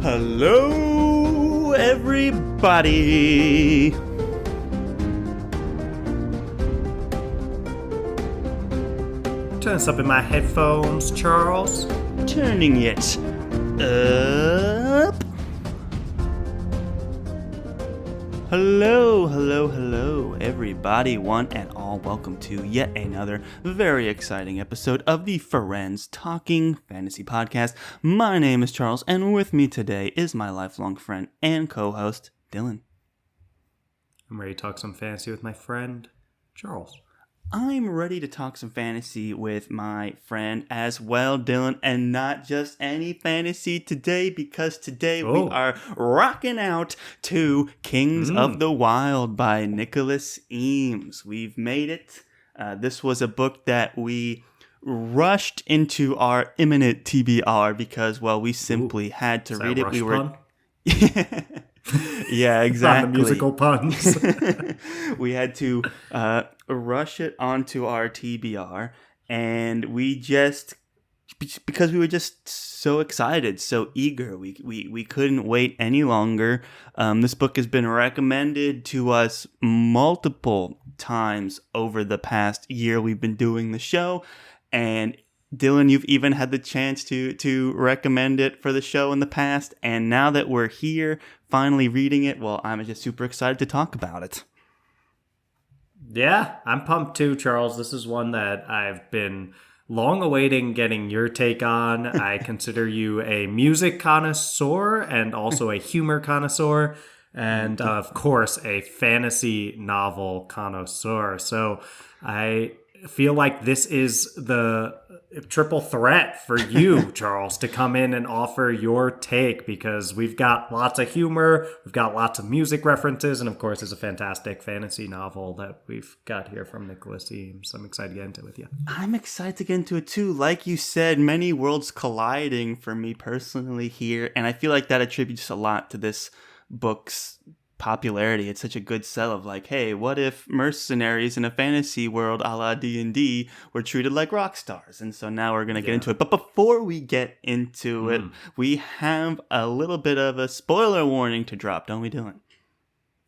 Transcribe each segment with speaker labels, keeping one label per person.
Speaker 1: Hello, everybody.
Speaker 2: Turn this up in my headphones, Charles.
Speaker 1: Turning it up. Hello, everybody, one and all. Welcome to yet another very exciting episode of the Friends Talking Fantasy Podcast. My name is Charles, and with me today is my lifelong friend and co-host, Dylan.
Speaker 2: I'm ready to talk some fantasy with my friend, Charles.
Speaker 1: I'm ready to talk some fantasy with my friend as well, Dylan, and not just any fantasy today, because today we are rocking out to Kings of the Wyld by Nicholas Eames. We've made it. This was a book that we rushed into our imminent TBR because, well, we simply had to read it.
Speaker 2: We were...
Speaker 1: Yeah, exactly.
Speaker 2: On the musical puns.
Speaker 1: We had to rush it onto our TBR, and because we were just so excited, so eager, we couldn't wait any longer. This book has been recommended to us multiple times over the past year we've been doing the show, and Dylan, you've even had the chance to recommend it for the show in the past, and now that we're here, finally reading it, well, I'm just super excited to talk about it.
Speaker 2: Yeah, I'm pumped too, Charles. This is one that I've been long awaiting getting your take on. I consider you a music connoisseur and also a humor connoisseur, and of course, a fantasy novel connoisseur. So I feel like this is the triple threat for you, Charles, to come in and offer your take, because we've got lots of humor, we've got lots of music references, and of course it's a fantastic fantasy novel that we've got here from Nicholas Eames. I'm excited to get into it with you.
Speaker 1: I'm excited to get into it too. Like you said, many worlds colliding for me personally here, and I feel like that attributes a lot to this book's popularity. It's such a good sell of like, hey, what if mercenaries in a fantasy world a la D&D were treated like rock stars? And so now we're going to get into it. But before we get into it, we have a little bit of a spoiler warning to drop, don't we, Dylan?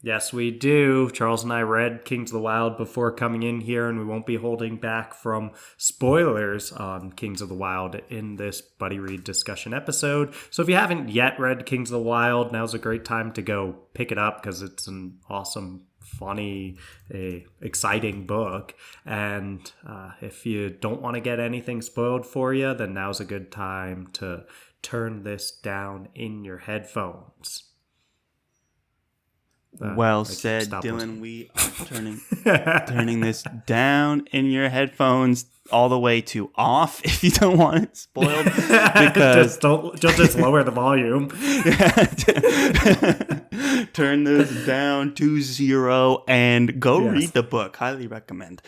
Speaker 2: Yes, we do. Charles and I read Kings of the Wyld before coming in here, and we won't be holding back from spoilers on Kings of the Wyld in this buddy read discussion episode. So if you haven't yet read Kings of the Wyld, now's a great time to go pick it up, because it's an awesome, funny, exciting book. And if you don't want to get anything spoiled for you, then now's a good time to turn this down in your headphones.
Speaker 1: Well said, Dylan. We are turning this down in your headphones all the way to off if you don't want it spoiled. Because
Speaker 2: just lower the volume.
Speaker 1: Turn this down to 0 and go read the book. Highly recommend.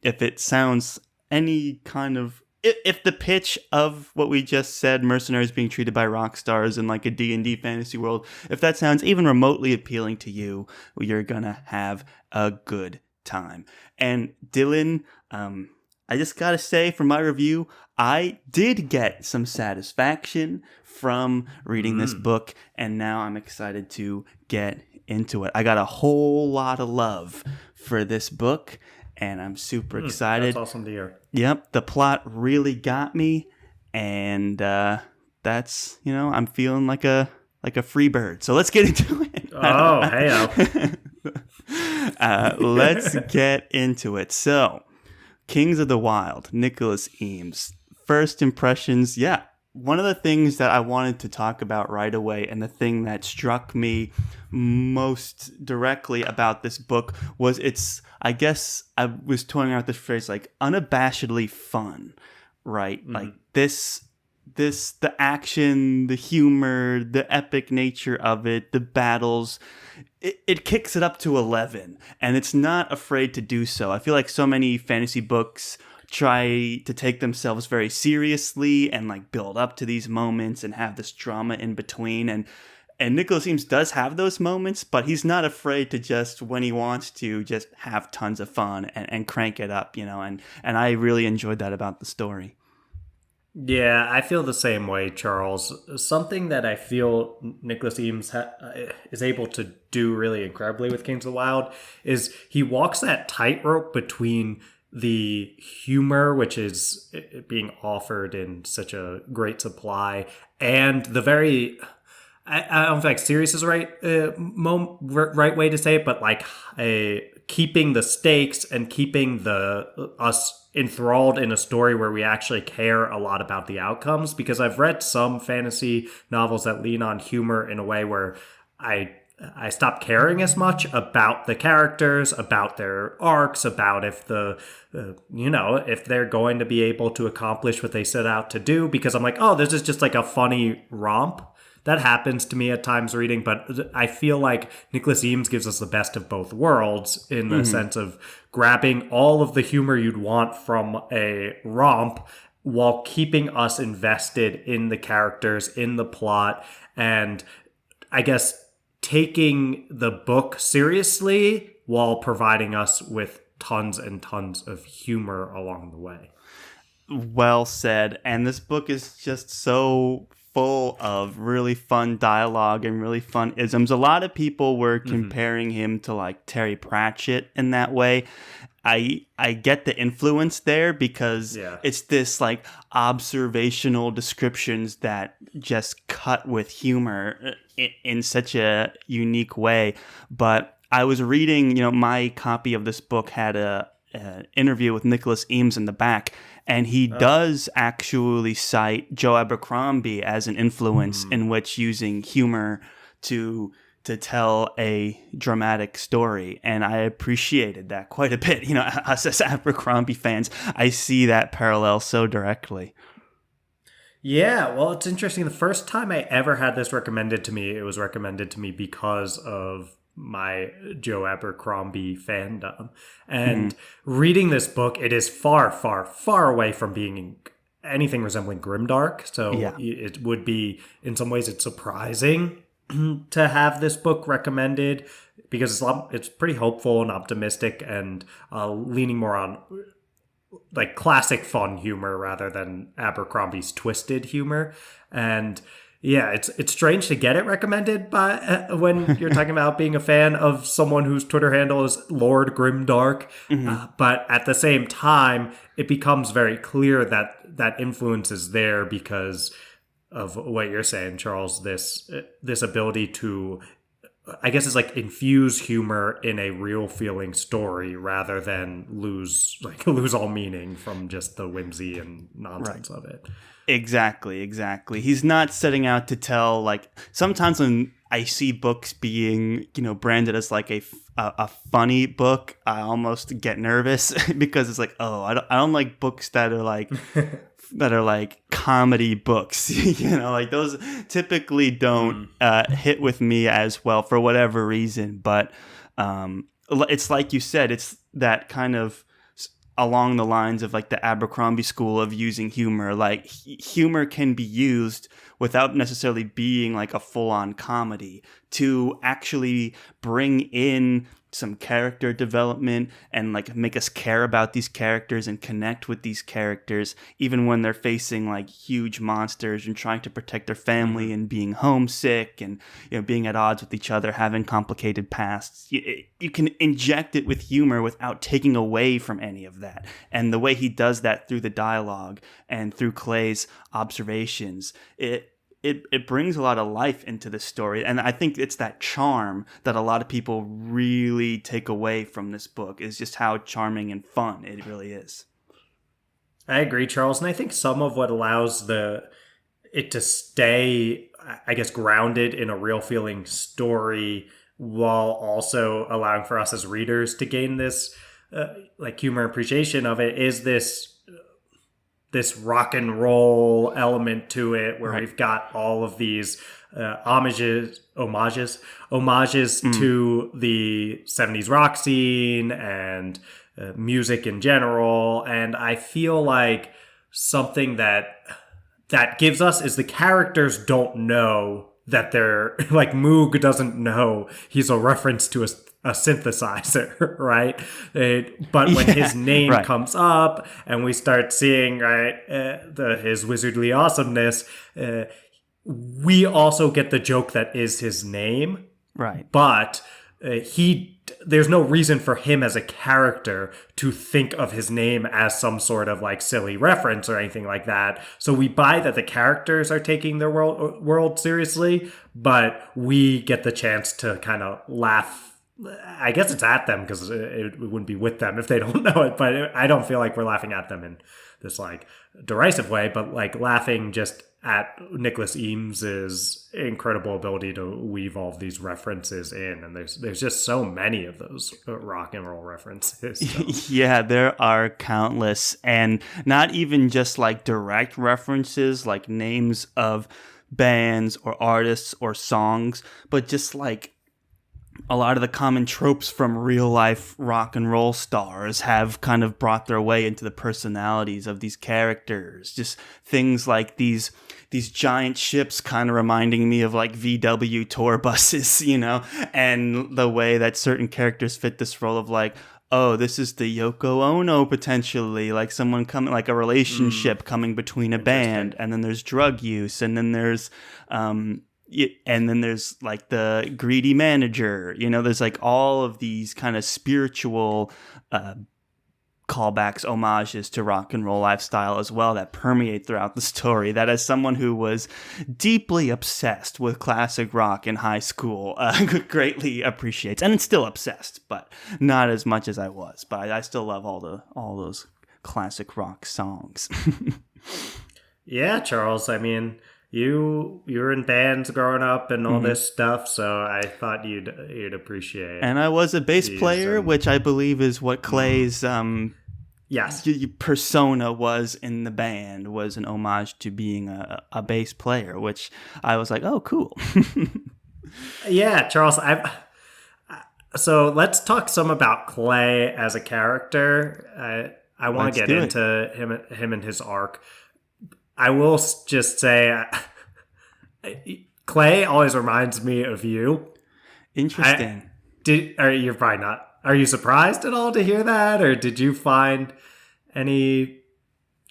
Speaker 1: If it sounds any kind of... If the pitch of what we just said, mercenaries being treated by rock stars in like a D&D fantasy world, if that sounds even remotely appealing to you, you're gonna have a good time. And Dylan, I just gotta say, for my review, I did get some satisfaction from reading this book, and now I'm excited to get into it. I got a whole lot of love for this book, and I'm super excited.
Speaker 2: That's awesome to hear.
Speaker 1: Yep, the plot really got me, and that's, I'm feeling like a free bird. So let's get into it.
Speaker 2: Oh, hey.
Speaker 1: Let's get into it. So, Kings of the Wyld, Nicholas Eames. First impressions, one of the things that I wanted to talk about right away, and the thing that struck me most directly about this book was I guess I was toying around with this phrase, like, unabashedly fun, right? Mm-hmm. Like, the action, the humor, the epic nature of it, the battles, it kicks it up to 11, and it's not afraid to do so. I feel like so many fantasy books try to take themselves very seriously and like build up to these moments and have this drama in between, and Nicholas Eames does have those moments, but he's not afraid to just, when he wants to, just have tons of fun and crank it up, and I really enjoyed that about the story.
Speaker 2: Yeah, I feel the same way, Charles. Something that I feel Nicholas Eames is able to do really incredibly with Kings of the Wild is he walks that tightrope between the humor, which is being offered in such a great supply, and the very I don't think serious is the right right way to say it, but like a keeping the stakes and keeping the us enthralled in a story where we actually care a lot about the outcomes. Because I've read some fantasy novels that lean on humor in a way where I I stopped caring as much about the characters, about their arcs, about if if they're going to be able to accomplish what they set out to do. Because I'm like, oh, this is just like a funny romp. That happens to me at times reading, but I feel like Nicholas Eames gives us the best of both worlds in the sense of grabbing all of the humor you'd want from a romp while keeping us invested in the characters, in the plot, and I guess taking the book seriously while providing us with tons and tons of humor along the way.
Speaker 1: Well said. And this book is just so full of really fun dialogue and really fun isms. A lot of people were comparing him to like Terry Pratchett in that way. I get the influence there because it's this like observational descriptions that just cut with humor in such a unique way. But I was reading, my copy of this book had an interview with Nicholas Eames in the back, and he does actually cite Joe Abercrombie as an influence in which using humor to tell a dramatic story. And I appreciated that quite a bit. Us as Abercrombie fans, I see that parallel so directly.
Speaker 2: Yeah, well, it's interesting. The first time I ever had this recommended to me, it was recommended to me because of my Joe Abercrombie fandom. And reading this book, it is far, far, far away from being anything resembling grimdark. So it would be, in some ways, it's surprising to have this book recommended because it's pretty hopeful and optimistic and leaning more on like classic fun humor rather than Abercrombie's twisted humor. And yeah, it's strange to get it recommended by when you're talking about being a fan of someone whose Twitter handle is Lord Grimdark. But at the same time, it becomes very clear that that influence is there because of what you're saying, Charles. This ability to, I guess, it's like infuse humor in a real feeling story rather than lose all meaning from just the whimsy and nonsense of it.
Speaker 1: Exactly. He's not setting out to tell, like, sometimes when I see books being, branded as like a funny book, I almost get nervous because it's like, oh, I don't like books that are like comedy books. Like those typically don't hit with me as well for whatever reason. But it's like you said, it's that kind of along the lines of like the Abercrombie school of using humor. Like humor can be used without necessarily being like a full-on comedy to actually bring in some character development and like make us care about these characters and connect with these characters even when they're facing like huge monsters and trying to protect their family and being homesick and being at odds with each other, having complicated pasts. You can inject it with humor without taking away from any of that. And the way he does that through the dialogue and through Clay's observations, it brings a lot of life into the story. And I think it's that charm that a lot of people really take away from this book, is just how charming and fun it really is.
Speaker 2: I agree, Charles. And I think some of what allows it to stay, I guess, grounded in a real feeling story while also allowing for us as readers to gain this humor appreciation of it is this rock and roll element to it where we've got all of these homages to the 70s rock scene and music in general. And I feel like something that gives us is the characters don't know that they're like Moog doesn't know he's a reference to a a synthesizer, right? But when his name
Speaker 1: right.
Speaker 2: comes up and we start seeing right his wizardly awesomeness, we also get the joke that is his name,
Speaker 1: Right.
Speaker 2: but there's no reason for him as a character to think of his name as some sort of like silly reference or anything like that. So we buy that the characters are taking their world seriously, but we get the chance to kind of laugh. I guess it's at them because it wouldn't be with them if they don't know it, but I don't feel like we're laughing at them in this like derisive way, but like laughing just at Nicholas Eames's incredible ability to weave all of these references in, and there's just so many of those rock and roll references. So.
Speaker 1: Yeah, there are countless, and not even just like direct references, like names of bands or artists or songs, but just like a lot of the common tropes from real life rock and roll stars have kind of brought their way into the personalities of these characters. Just things like these giant ships kind of reminding me of like VW tour buses, you know, and the way that certain characters fit this role of like, oh, this is the Yoko Ono potentially, like someone coming, like a relationship coming between a band, and then there's drug use, and then there's like the greedy manager, you know, there's like all of these kind of spiritual callbacks, homages to rock and roll lifestyle as well that permeate throughout the story, that as someone who was deeply obsessed with classic rock in high school greatly appreciates, and still obsessed, but not as much as I was, but I still love all those classic rock songs.
Speaker 2: Yeah, Charles, I mean, you were in bands growing up and all this stuff, so I thought you'd appreciate.
Speaker 1: And I was a bass player, which I believe is what Clay's
Speaker 2: yes
Speaker 1: persona was in the band, was an homage to being a bass player, which I was like, oh, cool.
Speaker 2: Yeah, Charles. So let's talk some about Clay as a character. I want to get into him and his arc. I will just say, Clay always reminds me of you.
Speaker 1: Interesting.
Speaker 2: You're probably not. Are you surprised at all to hear that, or did you find any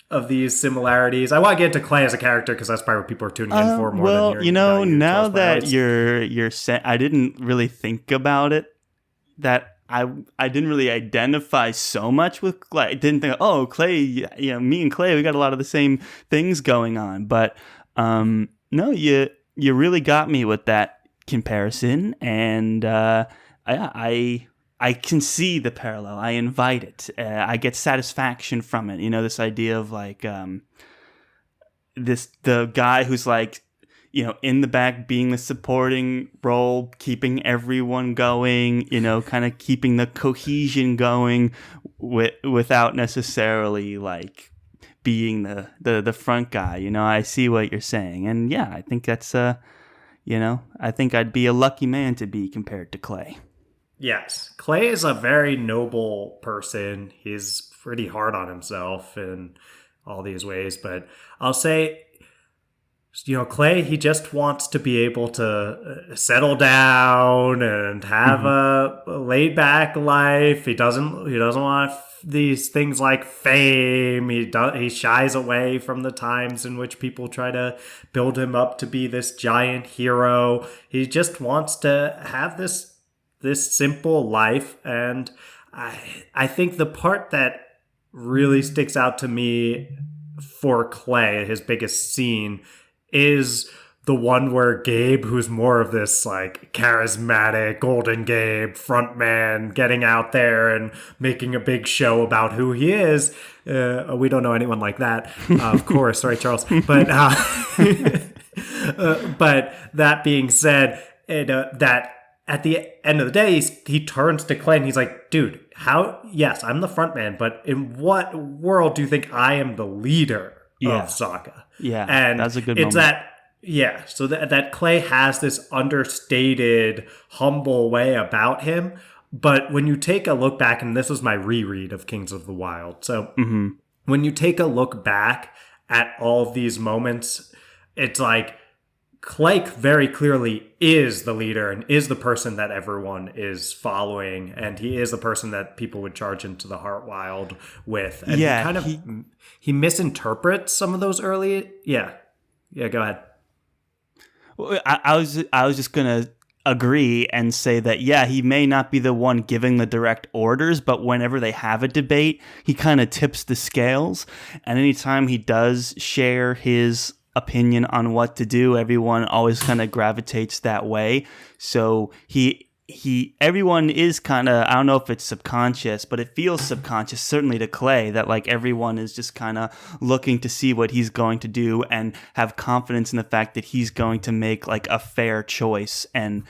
Speaker 2: of these similarities? I want to get into Clay as a character because that's probably what people are tuning in for more than
Speaker 1: you know, now that you're saying, I didn't really think about it. That I didn't really identify so much with Clay. I didn't think, oh, Clay, you know, me and Clay, we got a lot of the same things going on. But no, you really got me with that comparison, and I can see the parallel. I invite it. I get satisfaction from it. You know, this idea of like the guy who's like, you know, in the back being the supporting role, keeping everyone going, you know, kind of keeping the cohesion going without necessarily like being the front guy. You know, I see what you're saying. And yeah, I think that's, you know, I think I'd be a lucky man to be compared to Clay.
Speaker 2: Yes. Clay is a very noble person. He's pretty hard on himself in all these ways. But I'll say, you know, Clay, he just wants to be able to settle down and have a laid-back life. He doesn't want these things like fame. He shies away from the times in which people try to build him up to be this giant hero. He just wants to have this simple life. And I think the part that really sticks out to me for Clay, his biggest scene, is the one where Gabe, who's more of this like charismatic golden Gabe frontman, getting out there and making a big show about who he is. We don't know anyone like that, of course, right, Charles? But but that being said, that at the end of the day, he turns to Clay and he's like, dude, yes, I'm the frontman, but in what world do you think I am the leader of Sokka?
Speaker 1: Yeah,
Speaker 2: and
Speaker 1: that's a good
Speaker 2: it's
Speaker 1: moment.
Speaker 2: So that Clay has this understated, humble way about him. But when you take a look back, and this was my reread of Kings of the Wyld, so when you take a look back at all of these moments, it's like Clay very clearly is the leader and is the person that everyone is following, and he is the person that people would charge into the Wyld with. And
Speaker 1: Yeah,
Speaker 2: he misinterprets some of those early. Yeah, go ahead.
Speaker 1: I was just gonna agree and say that he may not be the one giving the direct orders, but whenever they have a debate, he kind of tips the scales, and anytime he does share his opinion on what to do, everyone always kind of gravitates that way. So everyone is kind of, I don't know if it's subconscious, but it feels subconscious, certainly to Clay, that like everyone is just kind of looking to see what he's going to do and have confidence in the fact that he's going to make like a fair choice. And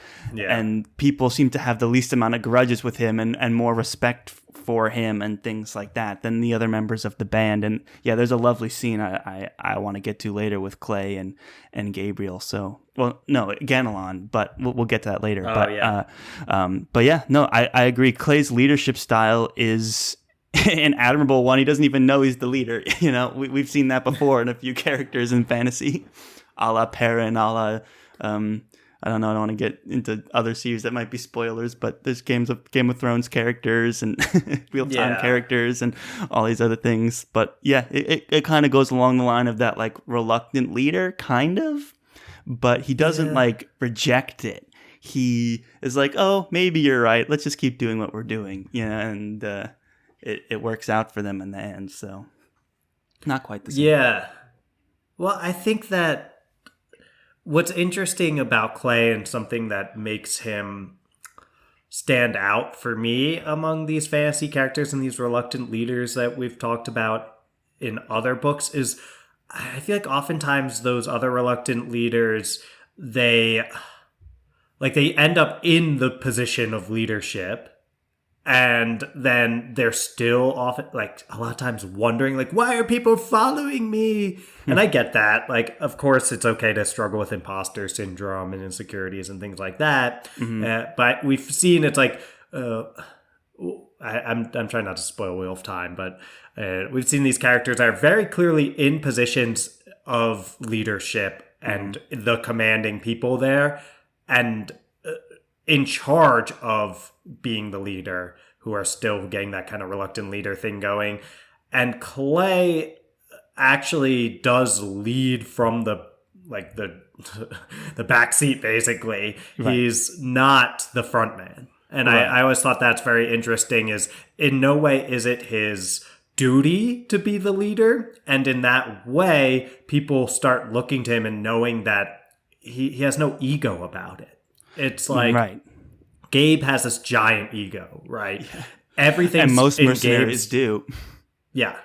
Speaker 1: people seem to have the least amount of grudges with him and more respect for him and things like that than the other members of the band. And there's a lovely scene I want to get to later with Clay and Gabriel. So, well, no, Ganelon, but we'll get to that later. I agree. Clay's leadership style is an admirable one. He doesn't even know he's the leader. We've seen that before in a few characters in fantasy, a la Perrin, a la I don't know. I don't want to get into other series that might be spoilers, but there's Game of Thrones characters and real-time characters and all these other things. But it kind of goes along the line of that like reluctant leader, kind of, but he doesn't like reject it. He is like, oh, maybe you're right. Let's just keep doing what we're doing, and it works out for them in the end. So not quite the same.
Speaker 2: Yeah. Well, I think that what's interesting about Clay and something that makes him stand out for me among these fantasy characters and these reluctant leaders that we've talked about in other books is I feel like oftentimes those other reluctant leaders, they end up in the position of leadership. And then they're still often, like, a lot of times wondering, like, why are people following me? And I get that. Like, of course, it's okay to struggle with imposter syndrome and insecurities and things like that. Mm-hmm. But we've seen it's like, I'm trying not to spoil Wheel of Time, but we've seen these characters that are very clearly in positions of leadership and the commanding people there. And in charge of being the leader, who are still getting that kind of reluctant leader thing going. And Clay actually does lead from the back seat, basically. Right. He's not the front man. And right. I always thought that's very interesting, is in no way is it his duty to be the leader. And in that way, people start looking to him and knowing that he has no ego about it. It's like Gabe has this giant ego, right? Yeah. Everything,
Speaker 1: and most mercenaries do.
Speaker 2: Yeah.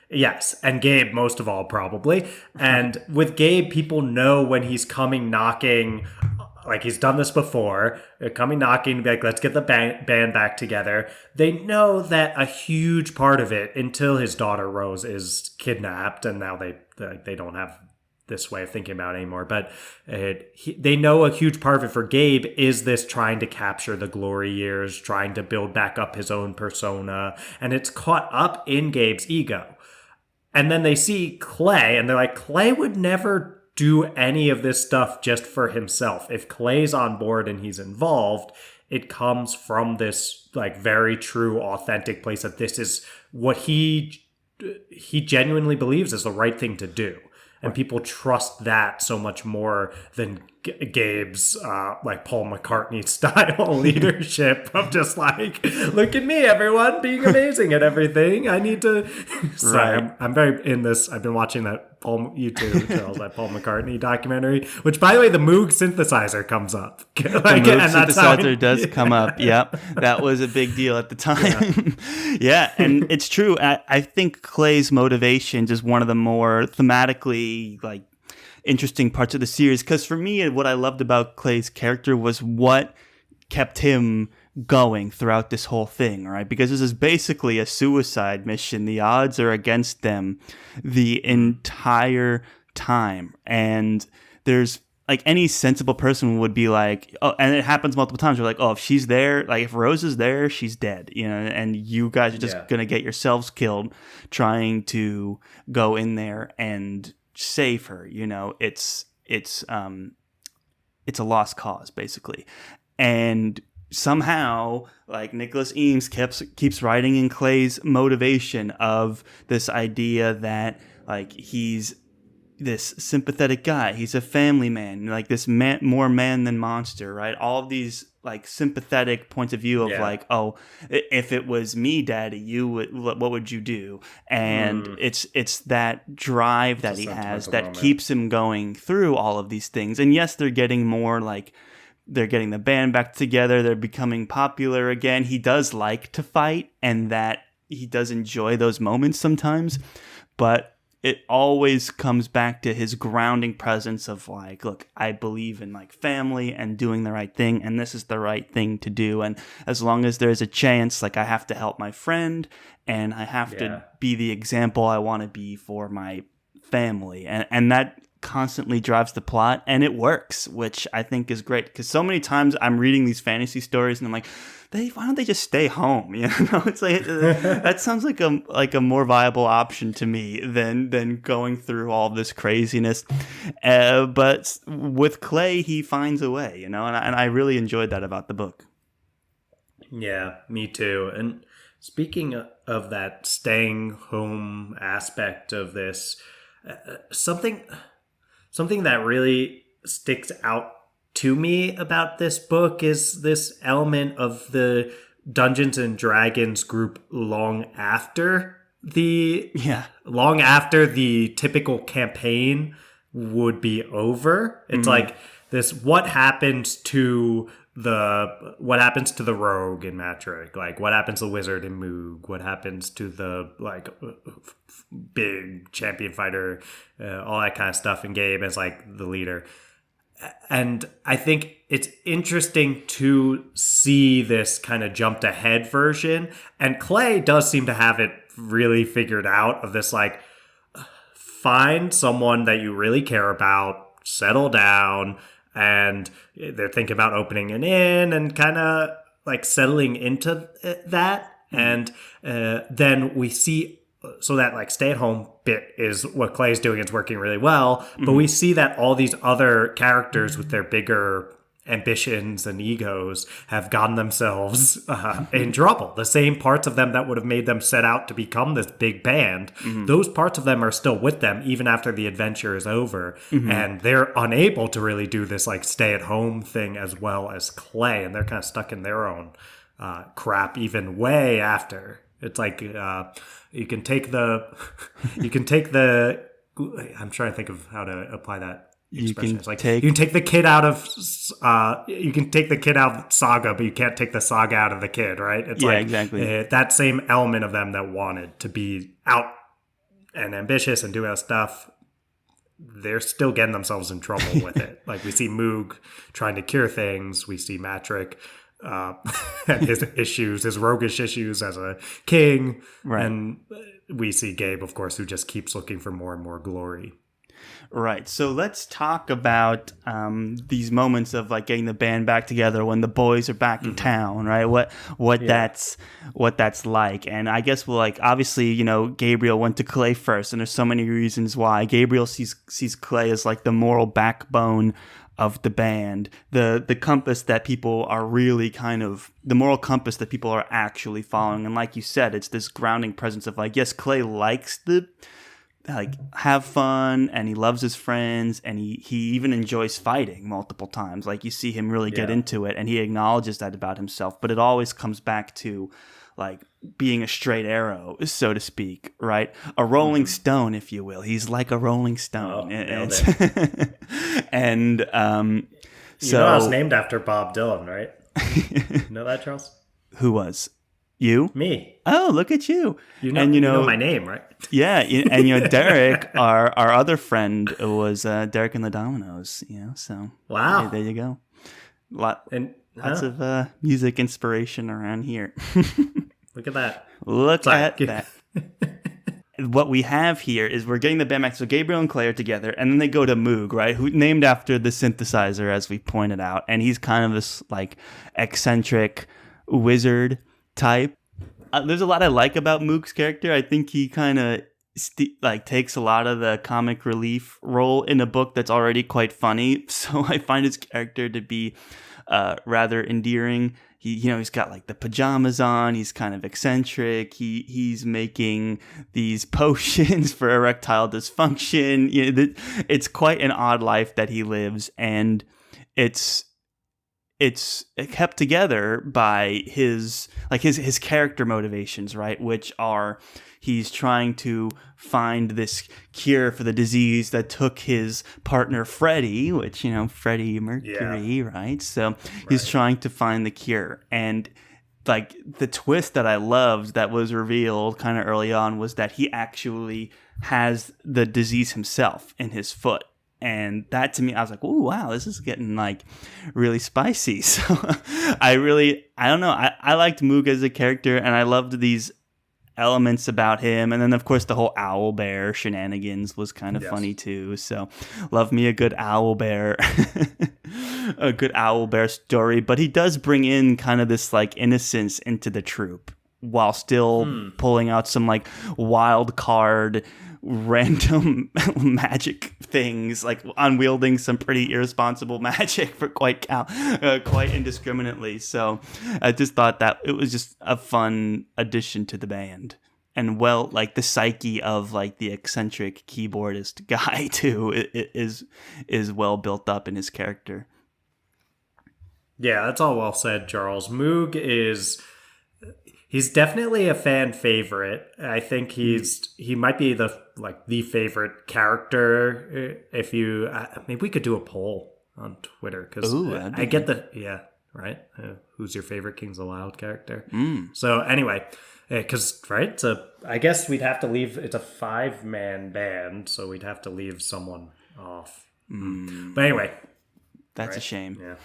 Speaker 2: Yes. And Gabe, most of all, probably. And with Gabe, people know when he's coming knocking, like he's done this before, coming knocking, like, let's get the band back together. They know that a huge part of it, until his daughter Rose is kidnapped, and now they don't have this way of thinking about it anymore, but they know a huge part of it for Gabe is this trying to capture the glory years, trying to build back up his own persona, and it's caught up in Gabe's ego. And then they see Clay, and they're like, Clay would never do any of this stuff just for himself. If Clay's on board and he's involved, it comes from this like very true, authentic place that this is what he genuinely believes is the right thing to do. And people trust that so much more than Gabe's like Paul McCartney style leadership of just like, look at me, everyone, being amazing at everything. I need to. Sorry, I'm very in this. I've been watching that YouTube, Charles, that Paul McCartney documentary, which, by the way, the Moog synthesizer comes up.
Speaker 1: Like, the Moog synthesizer does come up. Yep, that was a big deal at the time. Yeah, and it's true. I think Clay's motivation is one of the more thematically like interesting parts of the series, because for me, what I loved about Clay's character was what kept him going throughout this whole thing, right? Because this is basically a suicide mission. The odds are against them the entire time. And there's like any sensible person would be like, oh, and it happens multiple times. You're like, oh, if she's there, like if Rose is there, she's dead, and you guys are just going to get yourselves killed trying to go in there and save her. It's it's a lost cause, basically. And somehow, like, Nicholas Eames keeps writing in Clay's motivation of this idea that, like, he's this sympathetic guy, he's a family man, like this man, more man than monster, right? All of these like sympathetic points of view of like, oh, if it was me, daddy, what would you do? And it's that drive that he has that keeps him going through all of these things. And yes, they're getting more like, they're getting the band back together, they're becoming popular again. He does like to fight, and that he does enjoy those moments sometimes, but it always comes back to his grounding presence of like, look, I believe in like family and doing the right thing, and this is the right thing to do. And as long as there's a chance, like, I have to help my friend, and I have to be the example I want to be for my family. And that constantly drives the plot, and it works, which I think is great, because so many times I'm reading these fantasy stories and I'm like, why don't they just stay home? You know, it's like that sounds like a more viable option to me than going through all this craziness. But with Clay, he finds a way, you know, and I really enjoyed that about the book.
Speaker 2: Yeah, me too. And speaking of that staying home aspect of this, something that really sticks out to me about this book is this element of the Dungeons and Dragons group long after the typical campaign would be over. It's like this, what happens to the rogue in Matrick, like what happens to the wizard in Moog, what happens to the like big champion fighter, all that kind of stuff in Gabe as like the leader. And I think it's interesting to see this kind of jumped ahead version. And Clay does seem to have it really figured out, of this like, find someone that you really care about, settle down, and they're thinking about opening an inn and kind of like settling into that. And then we see, so that like stay at home bit is what Clay's doing. It's working really well. But we see that all these other characters with their bigger ambitions and egos have gotten themselves in trouble. The same parts of them that would have made them set out to become this big band, those parts of them are still with them even after the adventure is over. And they're unable to really do this like stay at home thing as well as Clay. And they're kind of stuck in their own crap even way after. It's like you can take the I'm trying to think of how to apply that expression. It's like you can take the kid out of Saga, but you can't take the saga out of the kid, right? It's
Speaker 1: exactly
Speaker 2: that same element of them that wanted to be out and ambitious and doing stuff. They're still getting themselves in trouble with it. Like we see Moog trying to cure things. We see Matrick and his issues, his roguish issues as a king. Right. And we see Gabe, of course, who just keeps looking for more and more glory.
Speaker 1: Right. So let's talk about these moments of like getting the band back together when the boys are back in town, right? What that's like. And I guess we'll like, obviously, you know, Gabriel went to Clay first, and there's so many reasons why. Gabriel sees Clay as like the moral backbone of the band, the compass that people are really kind of, the moral compass that people are actually following. And like you said, it's this grounding presence of like, yes, Clay likes the like have fun, and he loves his friends, and he even enjoys fighting multiple times. Like you see him really get into it, and he acknowledges that about himself, but it always comes back to like being a straight arrow, so to speak, right? A rolling stone, if you will. He's like a rolling stone. And so
Speaker 2: you know, I was named after Bob Dylan, right? You know that, Charles?
Speaker 1: Who was? You?
Speaker 2: Me.
Speaker 1: Oh, look at you.
Speaker 2: You know my name, right?
Speaker 1: Yeah, and you know, Derek, our other friend, was Derek and the Dominoes, you know, so.
Speaker 2: Wow.
Speaker 1: There you go. Lots of music inspiration around here.
Speaker 2: Look at that.
Speaker 1: Look at that. What we have here is we're getting the band back. So Gabriel and Clay are together, and then they go to Moog, right? Who named after the synthesizer, as we pointed out. And he's kind of this like eccentric wizard type. There's a lot I like about Moog's character. I think he kind of like takes a lot of the comic relief role in a book that's already quite funny. So I find his character to be rather endearing. He's got like the pajamas on. He's kind of eccentric. He's making these potions for erectile dysfunction. It's quite an odd life that he lives, and it's kept together by his character motivations, right? Which are, he's trying to find this cure for the disease that took his partner Freddie, which, Freddie Mercury, right? So he's trying to find the cure. And like the twist that I loved that was revealed kind of early on was that he actually has the disease himself in his foot. And that, to me, I was like, "Ooh, wow, this is getting like really spicy." So I don't know. I liked Moog as a character, and I loved these elements about him. And then, of course, the whole owl bear shenanigans was kind of funny too. So love me a good owl bear, a good owl bear story. But he does bring in kind of this like innocence into the troupe, while still pulling out some like wild card random magic things, like unwielding some pretty irresponsible magic for quite indiscriminately. So I just thought that it was just a fun addition to the band, and like the psyche of like the eccentric keyboardist guy too is well built up in his character.
Speaker 2: Yeah, that's all well said, Charles. Moog he's definitely a fan favorite. I think he might be the favorite character. If you maybe we could do a poll on Twitter, because I get right. Who's your favorite Kings of Wyld character? So anyway, because right, so I guess we'd have to leave. It's a 5-man band, so we'd have to leave someone off. But anyway.
Speaker 1: That's a shame.
Speaker 2: Yeah,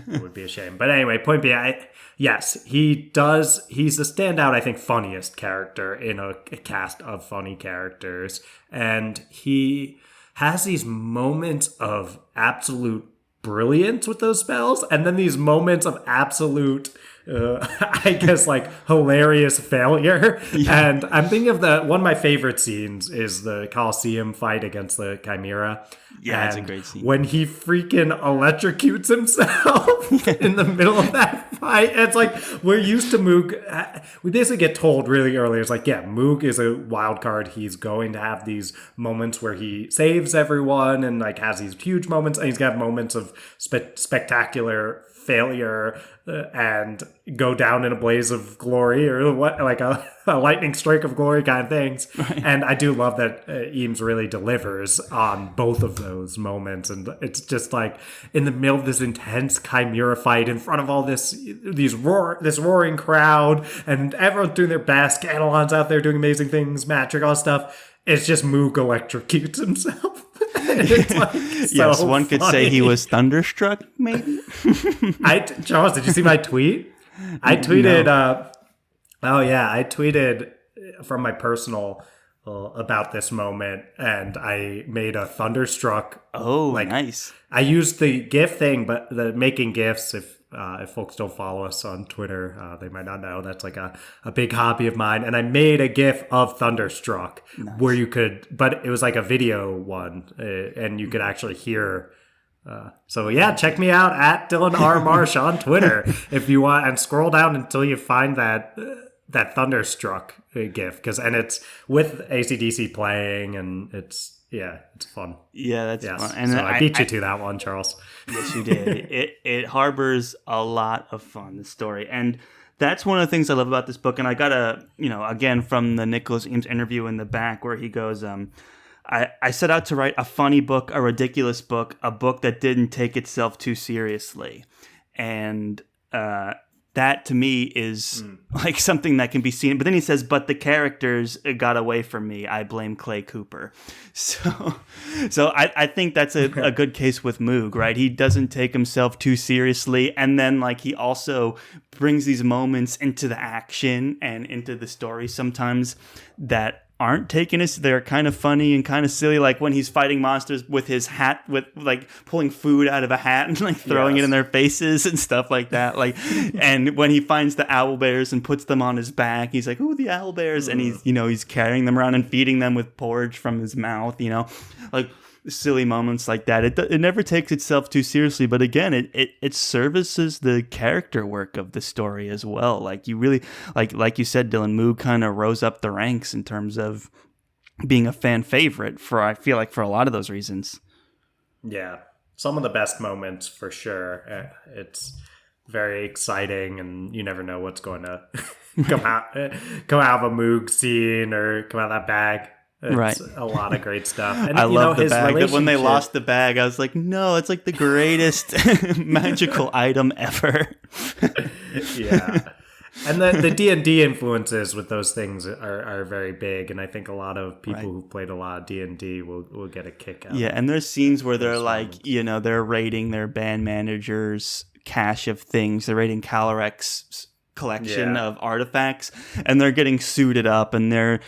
Speaker 2: it would be a shame. But anyway, point being, yes, he does. He's the standout, I think, funniest character in a cast of funny characters. And he has these moments of absolute brilliance with those spells, and then these moments of absolute, I guess, like hilarious failure. Yeah. And I'm thinking of one of my favorite scenes is the Colosseum fight against the Chimera.
Speaker 1: Yeah, it's a great scene.
Speaker 2: When he freaking electrocutes himself in the middle of that fight. It's like, we're used to Moog. We basically get told really early, it's like, yeah, Moog is a wild card. He's going to have these moments where he saves everyone and like has these huge moments. And he's got moments of spectacular failure and go down in a blaze of glory, or what, like a lightning strike of glory kind of things. Right. And I do love that Eames really delivers on both of those moments. And it's just like in the middle of this intense Chimera fight in front of all this roaring crowd, and everyone's doing their best. Catalan's out there doing amazing things, Matrick, all stuff. It's just Moog electrocutes himself. It's like
Speaker 1: yes, so one could say he was thunderstruck, maybe.
Speaker 2: Charles, did you see my tweet? I tweeted. No. I tweeted from my personal about this moment, and I made a thunderstruck.
Speaker 1: Oh, nice!
Speaker 2: I used the GIF thing, but the making GIFs. If folks don't follow us on Twitter, they might not know that's like a big hobby of mine. And I made a GIF of Thunderstruck where you could, but it was like a video one, and you could actually hear. So yeah, check me out at Dylan R. Marsh on Twitter if you want, and scroll down until you find that Thunderstruck GIF, and it's with AC/DC playing, and it's fun.
Speaker 1: Yeah, that's fun.
Speaker 2: And so I beat you to that one, Charles.
Speaker 1: Yes, you did. It harbors a lot of fun, this story. And that's one of the things I love about this book. And I got again, from the Nicholas Eames interview in the back, where he goes, I set out to write a funny book, a ridiculous book, a book that didn't take itself too seriously. And that to me is like something that can be seen. But then he says, but the characters got away from me. I blame Clay Cooper. So I think that's a good case with Moog, right? He doesn't take himself too seriously. And then like he also brings these moments into the action and into the story sometimes that aren't taken as, they're kind of funny and kind of silly, like when he's fighting monsters with his hat, with like pulling food out of a hat and like throwing it in their faces and stuff like that, like and when he finds the owl bears and puts them on his back, he's like, ooh, the owl bears, and he's, you know, he's carrying them around and feeding them with porridge from his mouth, you know, like silly moments like that. It never takes itself too seriously, but again, it services the character work of the story as well. Like you really, like you said, Dylan, Moog kind of rose up the ranks in terms of being a fan favorite for, I feel like, for a lot of those reasons.
Speaker 2: Yeah, some of the best moments for sure. It's very exciting, and you never know what's going to come out of a Moog scene or come out of that bag. It's
Speaker 1: right.
Speaker 2: A lot of great stuff. And,
Speaker 1: I love the bag. When they lost the bag, I was like, no, it's like the greatest magical item ever.
Speaker 2: Yeah. And the D&D influences with those things are very big. And I think a lot of people who've played a lot of D&D will get a kick out.
Speaker 1: Yeah, and there's scenes where they're like, moments. You know, they're raiding their band manager's cache of things. They're raiding Calarex's collection of artifacts, and they're getting suited up, and they're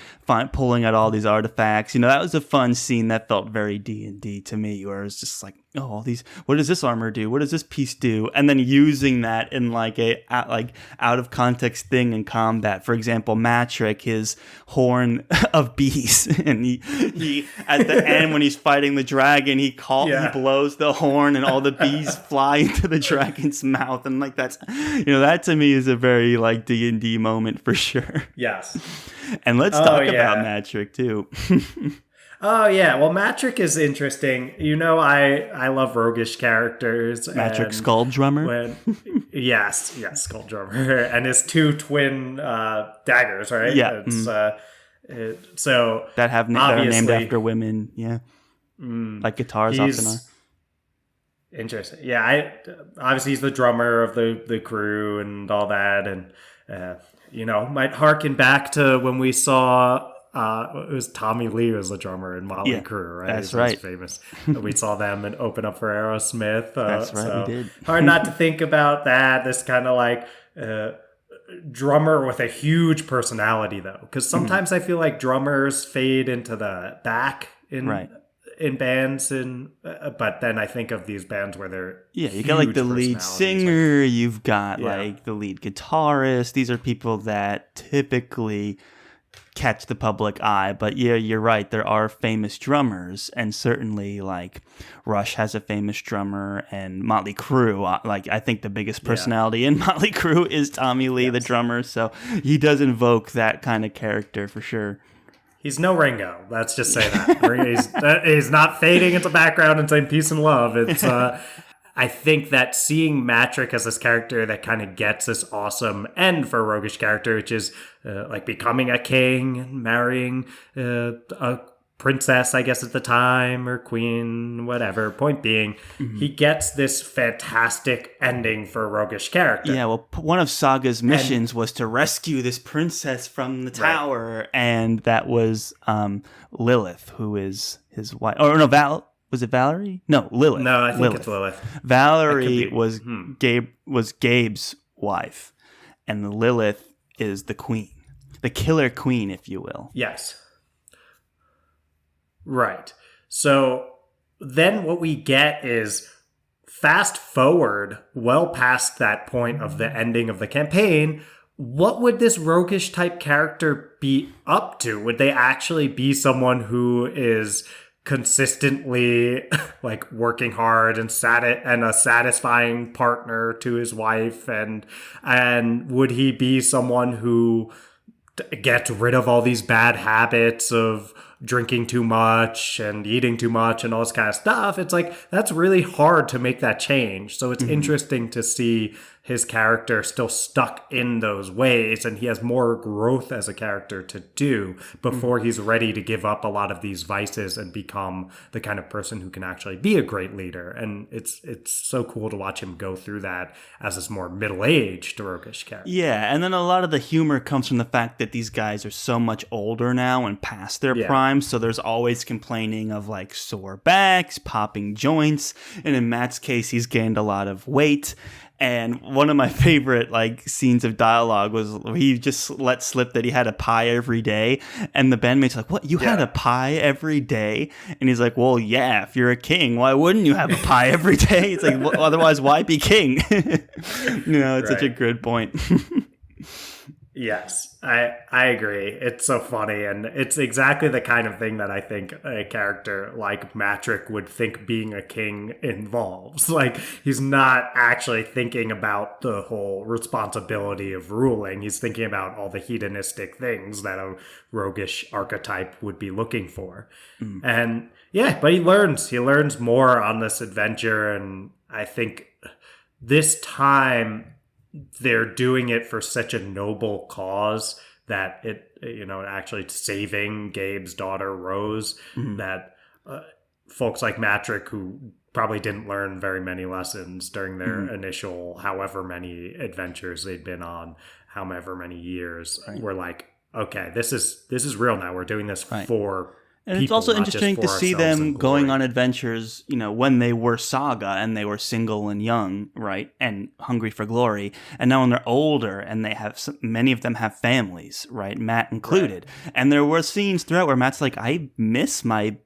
Speaker 1: pulling out all these artifacts. You know, that was a fun scene that felt very D&D to me, where it's just like, oh, all these, what does this armor do? What does this piece do? And then using that in like a out of context thing in combat. For example, Matrick, his horn of bees, and he at the end when he's fighting the dragon, he blows the horn, and all the bees fly into the dragon's mouth, and like that's, you know, that to me is a very like D&D moment for sure.
Speaker 2: Yes.
Speaker 1: And let's talk about Matrick too.
Speaker 2: Oh, yeah. Well, Matrick is interesting. You know, I love roguish characters.
Speaker 1: Matrick Skull Drummer?
Speaker 2: Yes, Skull Drummer. And his two twin daggers, right?
Speaker 1: Yeah.
Speaker 2: So
Speaker 1: that are named after women, yeah. Like guitars often are.
Speaker 2: Interesting. Yeah, obviously he's the drummer of the crew and all that. And, you know, might harken back to when we saw... it was Tommy Lee was the drummer in Motley Crue, right?
Speaker 1: That's right.
Speaker 2: Famous. We saw them and open up for Aerosmith.
Speaker 1: That's right, so we did.
Speaker 2: Hard not to think about that. This kind of like drummer with a huge personality, though, because sometimes I feel like drummers fade into the back in bands, and but then I think of these bands where they're
Speaker 1: you got like the lead singer, you've got like the lead guitarist. These are people that typically catch the public eye, but yeah, you're right, there are famous drummers, and certainly like Rush has a famous drummer, and Motley Crue, like I think the biggest personality in Motley Crue is Tommy Lee, the drummer, so he does invoke that kind of character for sure.
Speaker 2: He's no Ringo, let's just say that. He's not fading into background and saying peace and love. It's I think that seeing Matrick as this character that kind of gets this awesome end for a roguish character, which is like becoming a king, marrying a princess, I guess at the time, or queen, whatever. Point being, he gets this fantastic ending for a roguish character.
Speaker 1: Yeah, well, one of Saga's missions was to rescue this princess from the tower, and that was Lilith, who is his wife. Or no, was it Valerie? No, Lilith.
Speaker 2: No, I think it's Lilith.
Speaker 1: Valerie was Gabe's wife, and Lilith is the queen, the killer queen, if you will.
Speaker 2: Yes. Right. So then what we get is fast forward well past that point of the ending of the campaign. What would this roguish type character be up to? Would they actually be someone who is consistently like working hard and a satisfying partner to his wife, and would he be someone who gets rid of all these bad habits of drinking too much and eating too much and all this kind of stuff? It's like that's really hard to make that change. So it's interesting to see his character still stuck in those ways, and he has more growth as a character to do before he's ready to give up a lot of these vices and become the kind of person who can actually be a great leader. And it's so cool to watch him go through that as this more middle-aged roguish character.
Speaker 1: Yeah, and then a lot of the humor comes from the fact that these guys are so much older now and past their prime, so there's always complaining of like sore backs, popping joints, and in Matt's case, he's gained a lot of weight. And one of my favorite like scenes of dialogue was he just let slip that he had a pie every day, and the bandmates are like, "What? You had a pie every day?" And he's like, "Well, yeah. If you're a king, why wouldn't you have a pie every day? It's like, well, otherwise, why be king?" It's such a good point.
Speaker 2: Yes, I agree. It's so funny, and it's exactly the kind of thing that I think a character like Matrick would think being a king involves. Like, he's not actually thinking about the whole responsibility of ruling. He's thinking about all the hedonistic things that a roguish archetype would be looking for. And yeah, but he learns more on this adventure, and I think this time they're doing it for such a noble cause that actually saving Gabe's daughter Rose, that folks like Matrick, who probably didn't learn very many lessons during their initial however many adventures they'd been on, however many years, were like, okay, this is real now. We're doing this for
Speaker 1: And
Speaker 2: people,
Speaker 1: it's also
Speaker 2: not just
Speaker 1: interesting to
Speaker 2: for
Speaker 1: see
Speaker 2: ourselves
Speaker 1: them
Speaker 2: and
Speaker 1: going
Speaker 2: glory.
Speaker 1: on adventures, when they were Saga and they were single and young, right? And hungry for glory. And now when they're older and they have, many of them have families, right? Matt included. And there were scenes throughout where Matt's like, I miss my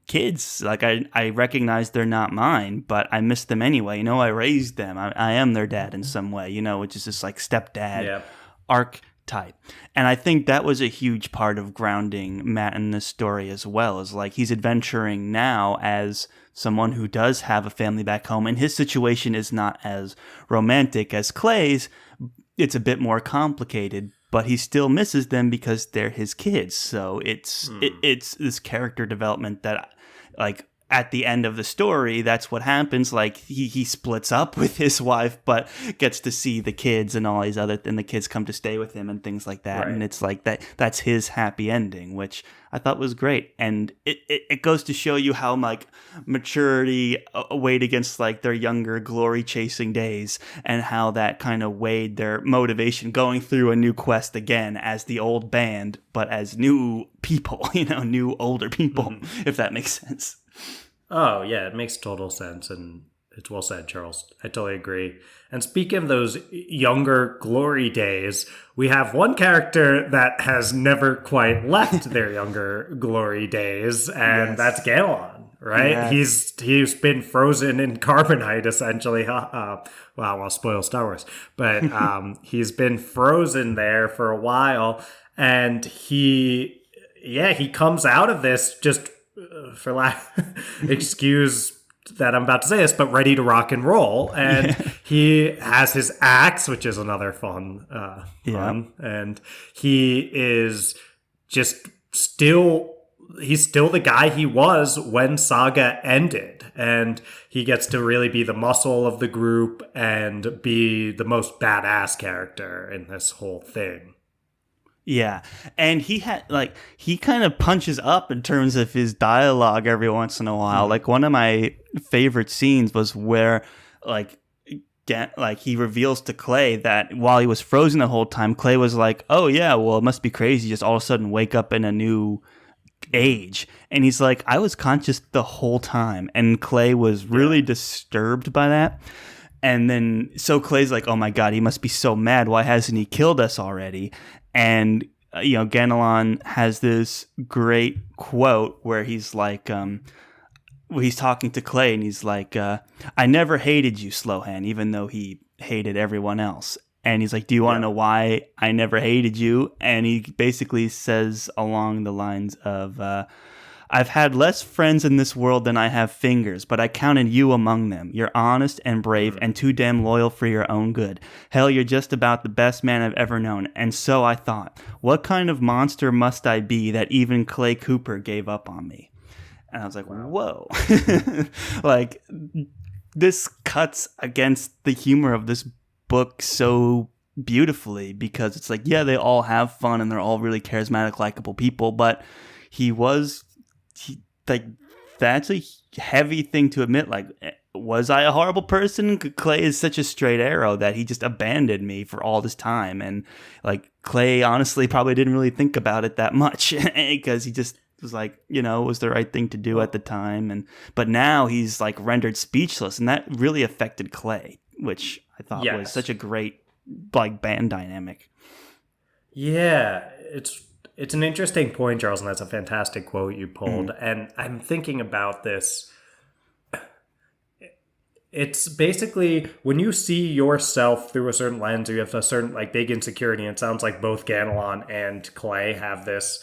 Speaker 1: kids. Like, I recognize they're not mine, but I miss them anyway. I raised them. I am their dad in some way, which is this like stepdad archetype. And I think that was a huge part of grounding Matt in this story as well, is like he's adventuring now as someone who does have a family back home, and his situation is not as romantic as Clay's. It's a bit more complicated, but he still misses them because they're his kids. So it's this character development that, like, at the end of the story, that's what happens. Like, he splits up with his wife, but gets to see the kids and all these and the kids come to stay with him and things like that. And it's like that's his happy ending, which I thought was great. And it goes to show you how, like, maturity weighed against like their younger glory chasing days, and how that kind of weighed their motivation going through a new quest again as the old band, but as new people, new older people, if that makes sense.
Speaker 2: Oh, yeah, it makes total sense, and it's well said, Charles. I totally agree. And speaking of those younger glory days, we have one character that has never quite left their younger glory days, and that's Galon, right?
Speaker 1: Yes.
Speaker 2: He's been frozen in carbonite, essentially. Well, I'll spoil Star Wars. But he's been frozen there for a while, and he comes out of this just for lack excuse that I'm about to say this, but ready to rock and roll. And he has his axe, which is another fun. And he is just he's still the guy he was when Saga ended. And he gets to really be the muscle of the group and be the most badass character in this whole thing.
Speaker 1: Yeah, and he kind of punches up in terms of his dialogue every once in a while. Like, one of my favorite scenes was where he reveals to Clay that while he was frozen the whole time, Clay was like, "Oh yeah, well, it must be crazy just all of a sudden wake up in a new age." And he's like, "I was conscious the whole time," and Clay was really disturbed by that. And then so Clay's like, "Oh my God, he must be so mad. Why hasn't he killed us already?" And Ganelon has this great quote where he's like, he's talking to Clay, and he's like, "I never hated you, Slowhand," even though he hated everyone else. And he's like, "Do you want to know why I never hated you?" And he basically says along the lines of, "I've had less friends in this world than I have fingers, but I counted you among them. You're honest and brave and too damn loyal for your own good. Hell, you're just about the best man I've ever known." And so I thought, what kind of monster must I be that even Clay Cooper gave up on me? And I was like, whoa. Like, this cuts against the humor of this book so beautifully, because it's like, yeah, they all have fun and they're all really charismatic, likable people, but that's a heavy thing to admit. Like, was I a horrible person? Clay is such a straight arrow that he just abandoned me for all this time. And like, Clay honestly probably didn't really think about it that much because he just was like, it was the right thing to do at the time. But now he's like rendered speechless, and that really affected Clay, which I thought was
Speaker 2: Yes.
Speaker 1: such a great like band dynamic.
Speaker 2: Yeah, it's an interesting point, Charles, and that's a fantastic quote you pulled. And I'm thinking about this. It's basically when you see yourself through a certain lens, or you have a certain like big insecurity. And it sounds like both Ganelon and Clay have this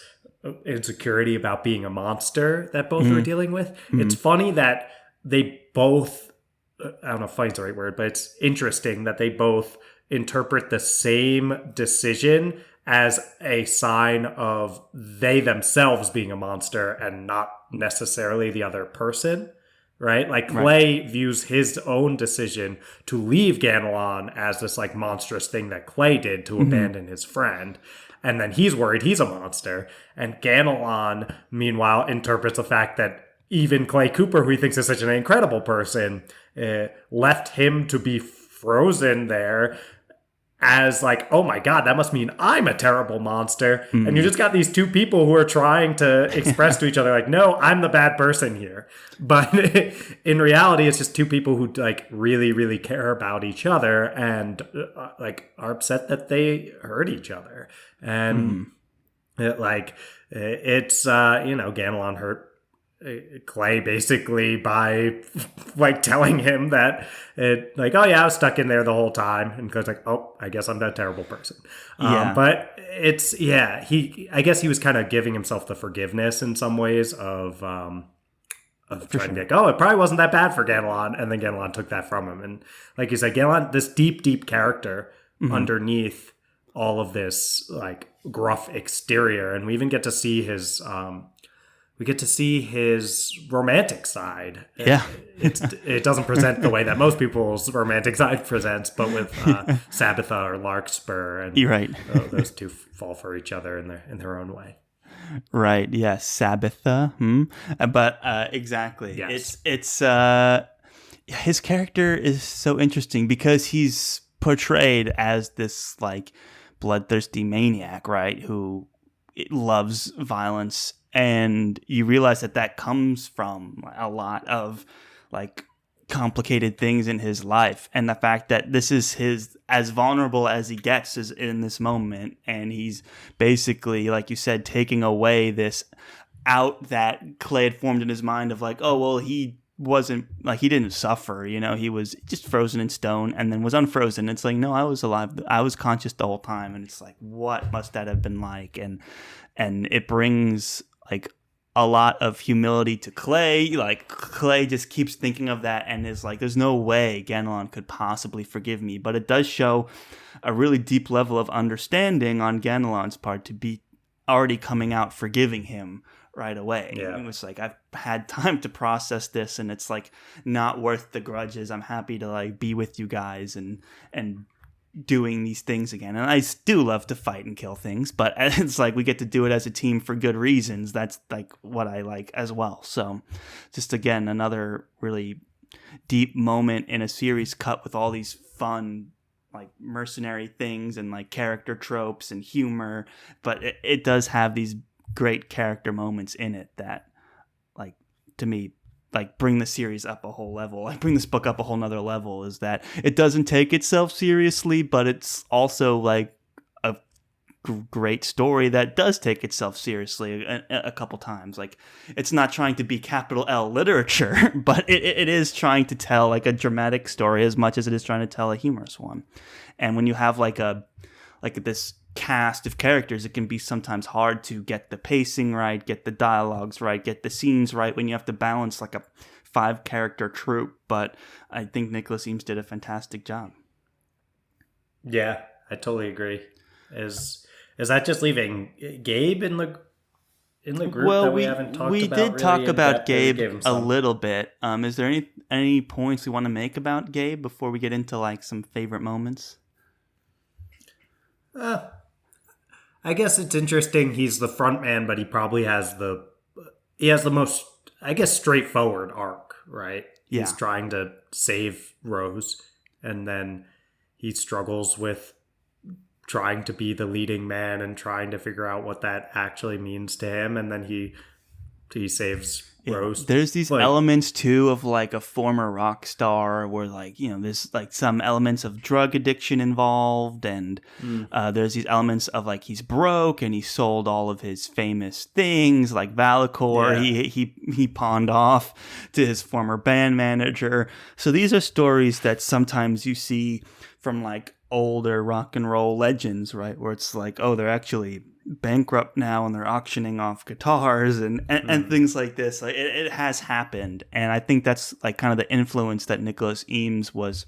Speaker 2: insecurity about being a monster that both are dealing with. It's funny that they both, I don't know if funny is the right word, but it's interesting that they both interpret the same decision as a sign of they themselves being a monster and not necessarily the other person. Right? Like Clay views his own decision to leave Ganelon as this like monstrous thing that Clay did to abandon his friend. And then he's worried he's a monster. And Ganelon, meanwhile, interprets the fact that even Clay Cooper, who he thinks is such an incredible person, left him to be frozen there as like, oh my God, that must mean I'm a terrible monster. And you just got these two people who are trying to express to each other like, no, I'm the bad person here. But in reality, it's just two people who like really, really care about each other and like are upset that they hurt each other. And it's Ganelon hurt Clay basically by like telling him that oh yeah, I was stuck in there the whole time, and Clay's like, oh, I guess I'm that terrible person. But I guess he was kind of giving himself the forgiveness in some ways of trying to be like, oh, it probably wasn't that bad for Ganelon, and then Ganelon took that from him. And like you said, Ganelon, this deep character underneath all of this like gruff exterior, and we even get to see his romantic side.
Speaker 1: Yeah.
Speaker 2: It doesn't present the way that most people's romantic side presents, but with Sabitha or Larkspur, and
Speaker 1: You're right.
Speaker 2: those two fall for each other in their own way.
Speaker 1: Right. Yes. Sabitha. But exactly.
Speaker 2: Yes.
Speaker 1: It's his character is so interesting because he's portrayed as this like bloodthirsty maniac, right? Who loves violence, and you realize that comes from a lot of like complicated things in his life, and the fact that this is his as vulnerable as he gets is in this moment, and he's basically, like you said, taking away this out that Clay had formed in his mind of like, oh well, he wasn't like, he didn't suffer, he was just frozen in stone and then was unfrozen. It's like, no, I was alive, I was conscious the whole time. And it's like, what must that have been like? And it brings like a lot of humility to Clay. Like Clay just keeps thinking of that and is like, there's no way Ganelon could possibly forgive me. But it does show a really deep level of understanding on Ganelon's part to be already coming out forgiving him right away.
Speaker 2: Yeah.
Speaker 1: It was like, I've had time to process this, and it's like not worth the grudges. I'm happy to like be with you guys and doing these things again. And I do love to fight and kill things, but it's like we get to do it as a team for good reasons. That's like what I like as well. So just again, another really deep moment in a series cut with all these fun like mercenary things and like character tropes and humor, but it does have these great character moments in it that like to me like bring the series up a whole level, like bring this book up a whole nother level, is that it doesn't take itself seriously, but it's also like a great story that does take itself seriously a couple times. Like it's not trying to be capital L literature, but it is trying to tell like a dramatic story as much as it is trying to tell a humorous one. And when you have like this cast of characters, it can be sometimes hard to get the pacing right, get the dialogues right, get the scenes right when you have to balance like a 5-character troupe. But I think Nicholas Eames did a fantastic job.
Speaker 2: Yeah, I totally agree. Is that just leaving Gabe in the group that we haven't talked about?
Speaker 1: We did
Speaker 2: really
Speaker 1: talk about
Speaker 2: depth?
Speaker 1: Gabe a little bit. Is there any points we want to make about Gabe before we get into like some favorite moments?
Speaker 2: I guess it's interesting. He's the front man, but he probably has the most, I guess, straightforward arc, right?
Speaker 1: Yeah.
Speaker 2: He's trying to save Rose, and then he struggles with trying to be the leading man and trying to figure out what that actually means to him. And then he he saves Rose.
Speaker 1: There's these elements too of like a former rock star where like, you know, there's like some elements of drug addiction involved, and there's these elements of like he's broke and he sold all of his famous things like Valacor. He pawned off to his former band manager. So these are stories that sometimes you see from like older rock and roll legends, right? Where it's like, oh, they're actually bankrupt now and they're auctioning off guitars and things like this. Like it has happened, and I think that's like kind of the influence that Nicholas Eames was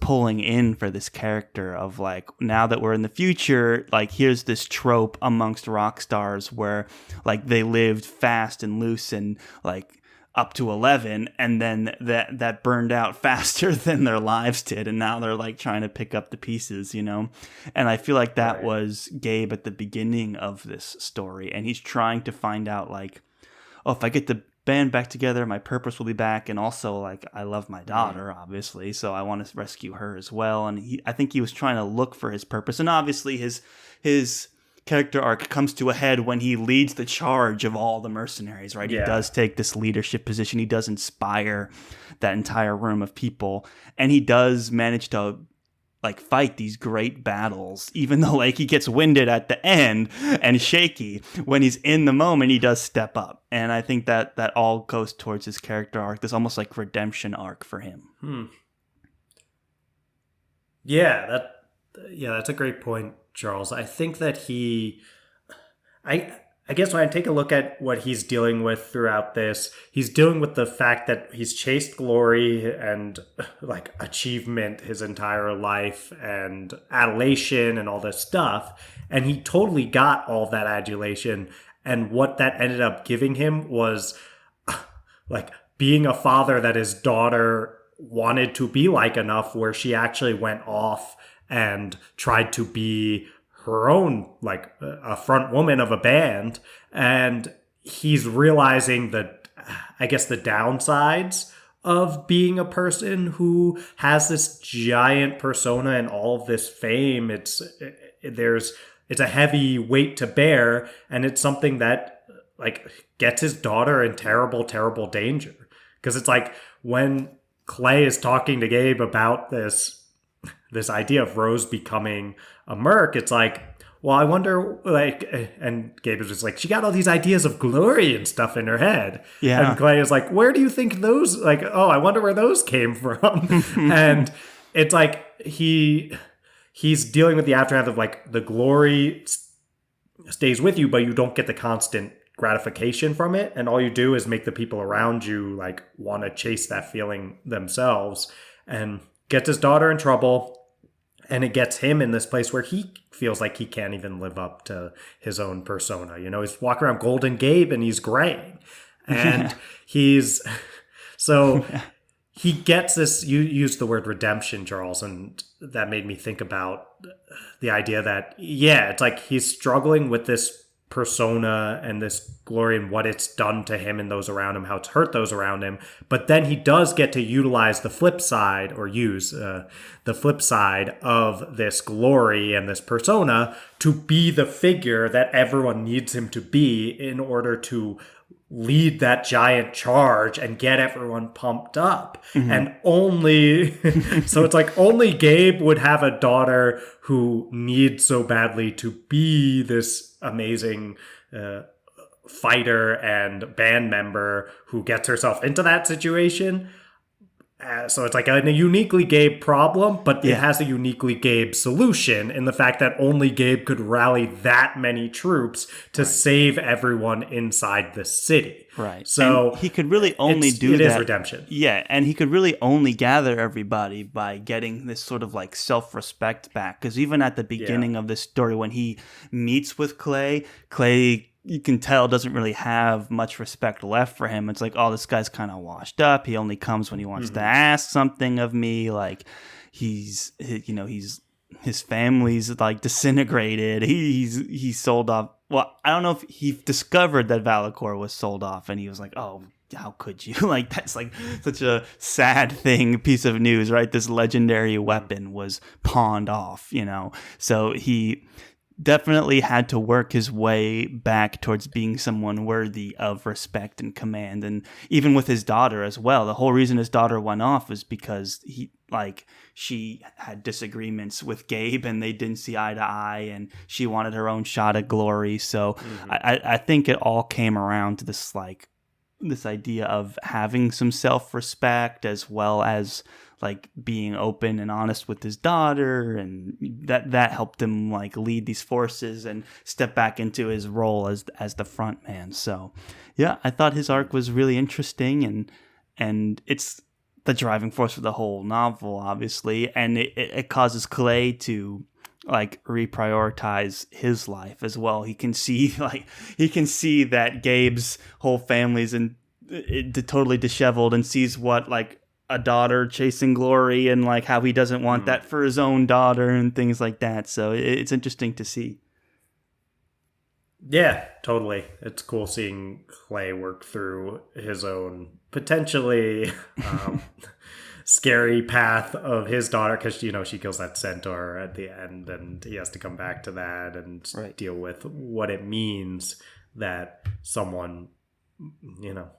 Speaker 1: pulling in for this character of like, now that we're in the future, like here's this trope amongst rock stars where like they lived fast and loose and like up to 11, and then that burned out faster than their lives did, and now they're like trying to pick up the pieces, you know. And I feel like that was Gabe at the beginning of this story, and he's trying to find out like, oh, if I get the band back together, my purpose will be back, and also like I love my daughter, obviously, so I want to rescue her as well. And I think he was trying to look for his purpose, and obviously his character arc comes to a head when he leads the charge of all the mercenaries, right? He does take this leadership position. He does inspire that entire room of people, and he does manage to like fight these great battles, even though like he gets winded at the end and shaky. When he's in the moment, he does step up, and I think that all goes towards his character arc, this almost like redemption arc for him.
Speaker 2: That's a great point, Charles. I think that I guess when I take a look at what he's dealing with throughout this, he's dealing with the fact that he's chased glory and like achievement his entire life and adulation and all this stuff. And he totally got all that adulation. And what that ended up giving him was like being a father that his daughter wanted to be like enough where she actually went off and tried to be her own, like a front woman of a band. And he's realizing that, I guess, the downsides of being a person who has this giant persona and all of this fame. It's a heavy weight to bear, and it's something that like gets his daughter in terrible, terrible danger. Because it's like when Clay is talking to Gabe about this idea of Rose becoming a merc, it's like, well, I wonder, like, and Gabe is just like, she got all these ideas of glory and stuff in her head. Yeah. And Clay is like, where do you think those, like, oh, I wonder where those came from. And it's like, he's dealing with the aftermath of like the glory stays with you, but you don't get the constant gratification from it. And all you do is make the people around you like want to chase that feeling themselves, and gets his daughter in trouble. And it gets him in this place where he feels like he can't even live up to his own persona. You know, he's walking around Golden Gabe and he's graying. And he gets this, you used the word redemption, Charles, and that made me think about the idea that, it's like he's struggling with this persona and this glory and what it's done to him and those around him, how it's hurt those around him. But then he does get to utilize the flip side, or use the flip side of this glory and this persona to be the figure that everyone needs him to be in order to lead that giant charge and get everyone pumped up. And only so it's like only Gabe would have a daughter who needs so badly to be this amazing fighter and band member who gets herself into that situation. So it's like a uniquely Gabe problem, but it has a uniquely Gabe solution in the fact that only Gabe could rally that many troops to save everyone inside the city.
Speaker 1: Right.
Speaker 2: So
Speaker 1: and he could really only do that.
Speaker 2: It is redemption.
Speaker 1: Yeah, and he could really only gather everybody by getting this sort of like self-respect back. Because even at the beginning of this story, when he meets with Clay, you can tell doesn't really have much respect left for him. It's like, oh, this guy's kind of washed up. He only comes when he wants to ask something of me. Like his family's like disintegrated. He's sold off. Well, I don't know if he discovered that Valacor was sold off, and he was like, oh, how could you? Like, that's like such a sad piece of news, right? This legendary weapon was pawned off, you know? So he definitely had to work his way back towards being someone worthy of respect and command. And even with his daughter as well, the whole reason his daughter went off was because she had disagreements with Gabe and they didn't see eye to eye, and she wanted her own shot at glory. So I think it all came around to this idea of having some self-respect, as well as like being open and honest with his daughter, and that helped him like lead these forces and step back into his role as the front man. So yeah, I thought his arc was really interesting, and it's the driving force for the whole novel, obviously, and it causes Clay to like reprioritize his life as well. He can see that Gabe's whole family's totally disheveled, and sees what like a daughter chasing glory, and like how he doesn't want that for his own daughter and things like that. So it's interesting to see.
Speaker 2: Yeah, totally. It's cool seeing Clay work through his own potentially scary path of his daughter, because she kills that centaur at the end, and he has to come back to that and deal with what it means that someone,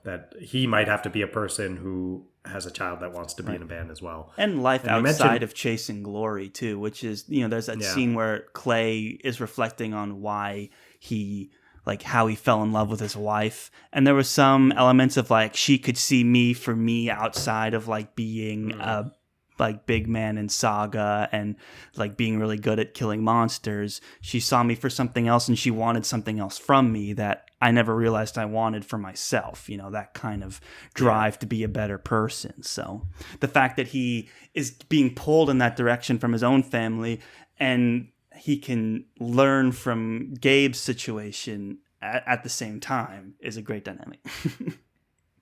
Speaker 2: that he might have to be a person who has a child that wants to be in a band as well.
Speaker 1: And life outside of chasing glory too, which is, there's that scene where Clay is reflecting on why he, like how he fell in love with his wife. And there were some elements of like, she could see me for me outside of like being a like big man in Saga and like being really good at killing monsters. She saw me for something else, and she wanted something else from me that I never realized I wanted for myself, that kind of drive to be a better person. So the fact that he is being pulled in that direction from his own family, and he can learn from Gabe's situation at the same time, is a great dynamic.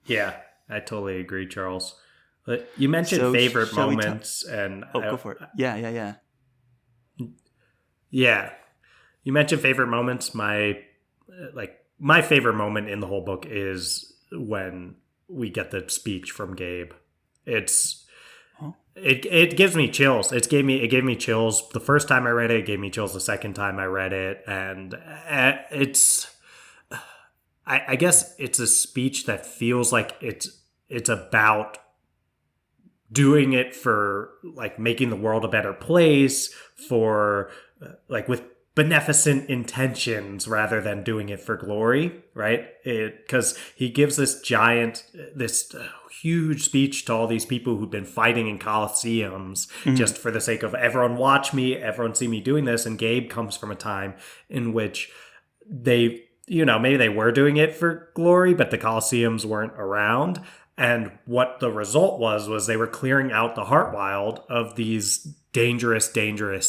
Speaker 2: Yeah, I totally agree, Charles. But you mentioned favorite moments, and
Speaker 1: go for it. Yeah.
Speaker 2: Yeah, you mentioned favorite moments. My favorite moment in the whole book is when we get the speech from Gabe. It gives me chills. It gave me chills the first time I read it. It gave me chills the second time I read it, and I guess it's a speech that feels like it's about doing it for like making the world a better place, for like with beneficent intentions rather than doing it for glory, right? Because he gives this huge speech to all these people who've been fighting in coliseums just for the sake of everyone watch me, everyone see me doing this. And Gabe comes from a time in which they, maybe they were doing it for glory, but the coliseums weren't around. And what the result was they were clearing out the Wyld of these dangerous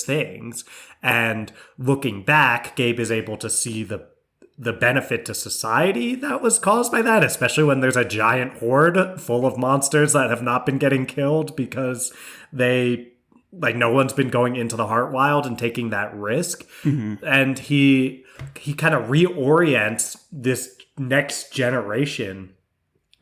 Speaker 2: things. And looking back, Gabe is able to see the benefit to society that was caused by that, especially when there's a giant horde full of monsters that have not been getting killed because no one's been going into the Wyld and taking that risk. And he kind of reorients this next generation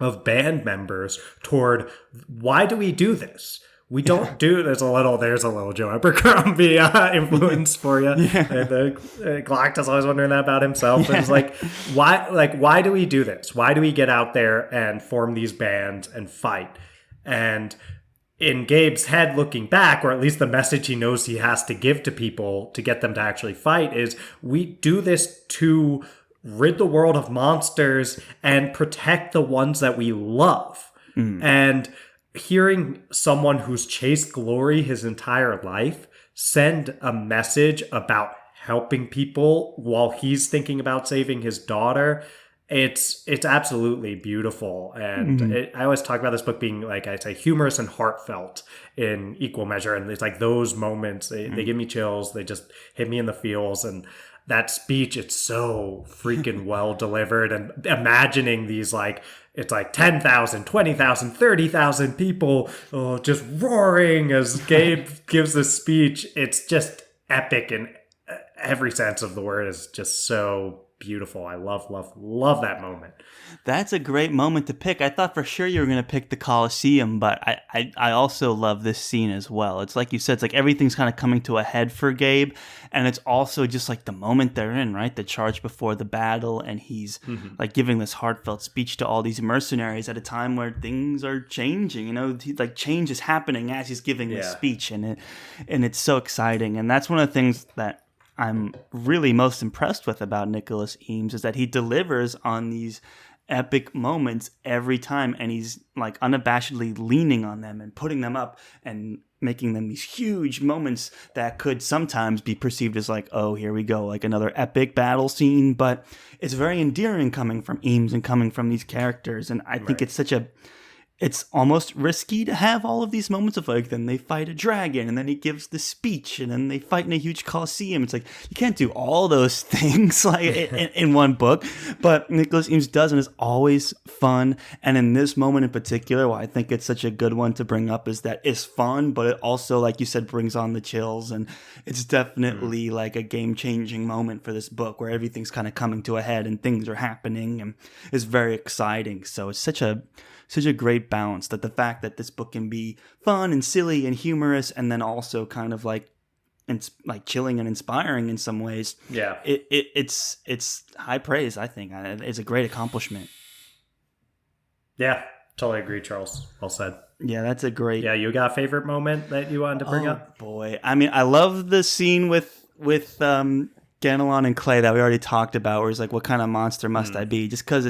Speaker 2: of band members toward, why do we do this? We don't do there's a little Joe Abercrombie influence for you. Galactus always wondering that about himself. Yeah. It's why do we do this? Why do we get out there and form these bands and fight? And in Gabe's head, looking back, or at least the message he knows he has to give to people to get them to actually fight, is we do this to rid the world of monsters and protect the ones that we love. And hearing someone who's chased glory his entire life send a message about helping people while he's thinking about saving his daughter, it's absolutely beautiful. And I always talk about this book being, like I say, humorous and heartfelt in equal measure. And it's like those moments, they give me chills. They just hit me in the feels. And that speech, it's so freaking well delivered. And imagining these, it's like 10,000, 20,000, 30,000 people just roaring as Gabe gives this speech. It's just epic in every sense of the word. Is just so beautiful. I love that moment.
Speaker 1: That's a great moment to pick. I thought for sure you were going to pick the Colosseum, but I also love this scene as well. It's like you said, it's like everything's kind of coming to a head for Gabe, and it's also just like the moment they're in, right? The charge before the battle, and he's like giving this heartfelt speech to all these mercenaries at a time where things are changing. You know, like change is happening as he's giving this speech, and it's so exciting. And that's one of the things that I'm really most impressed with about Nicholas Eames is that he delivers on these epic moments every time, and he's like unabashedly leaning on them and putting them up and making them these huge moments that could sometimes be perceived as like, oh, here we go, like another epic battle scene. But it's very endearing coming from Eames and coming from these characters, and I think it's almost risky to have all of these moments of like, then they fight a dragon, and then he gives the speech, and then they fight in a huge coliseum. It's like, you can't do all those things like in one book, but Nicholas Eames does, and it's always fun. And in this moment in particular, why I think it's such a good one to bring up is that it's fun, but it also, like you said, brings on the chills, and it's definitely like a game-changing moment for this book where everything's kind of coming to a head and things are happening, and it's very exciting. So it's such a great balance, that the fact that this book can be fun and silly and humorous, and then also kind of like chilling and inspiring in some ways. Yeah, it's high praise. I think it's a great accomplishment.
Speaker 2: Yeah, totally agree, Charles. Well said.
Speaker 1: Yeah, that's a great.
Speaker 2: Yeah, you got a favorite moment that you wanted to bring up?
Speaker 1: Boy, I mean, I love the scene with Ganelon and Clay that we already talked about, where he's like, what kind of monster must I be? Just because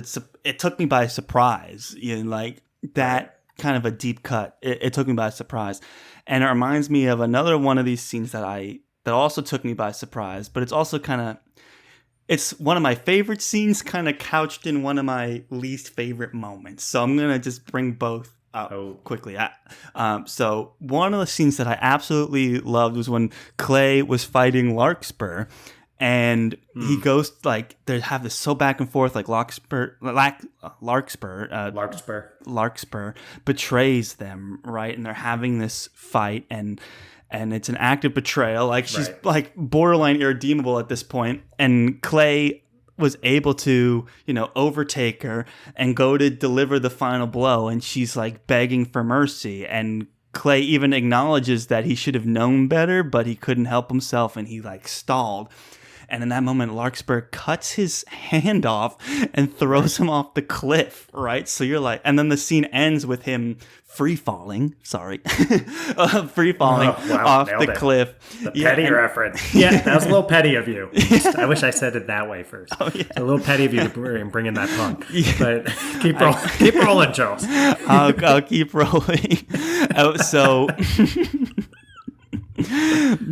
Speaker 1: it took me by surprise. You know, like that kind of a deep cut. It took me by surprise. And it reminds me of another one of these scenes that also took me by surprise, but it's also it's one of my favorite scenes, kind of couched in one of my least favorite moments. So I'm going to just bring both up quickly. So one of the scenes that I absolutely loved was when Clay was fighting Larkspur. And he goes like, they have this so back and forth, like Larkspur betrays them, right? And they're having this fight, and it's an act of betrayal. Like she's like borderline irredeemable at this point, and Clay was able to, overtake her and go to deliver the final blow, and she's like begging for mercy, and Clay even acknowledges that he should have known better, but he couldn't help himself, and he like stalled. And in that moment, Larkspur cuts his hand off and throws him off the cliff, right? So you're like, and then the scene ends with him free falling off the cliff.
Speaker 2: The petty reference. Yeah, that was a little petty of you. I wish I said it that way first. Oh, yeah. It's a little petty of you to bring in that punk. Yeah. But keep rolling, Charles.
Speaker 1: I'll keep rolling.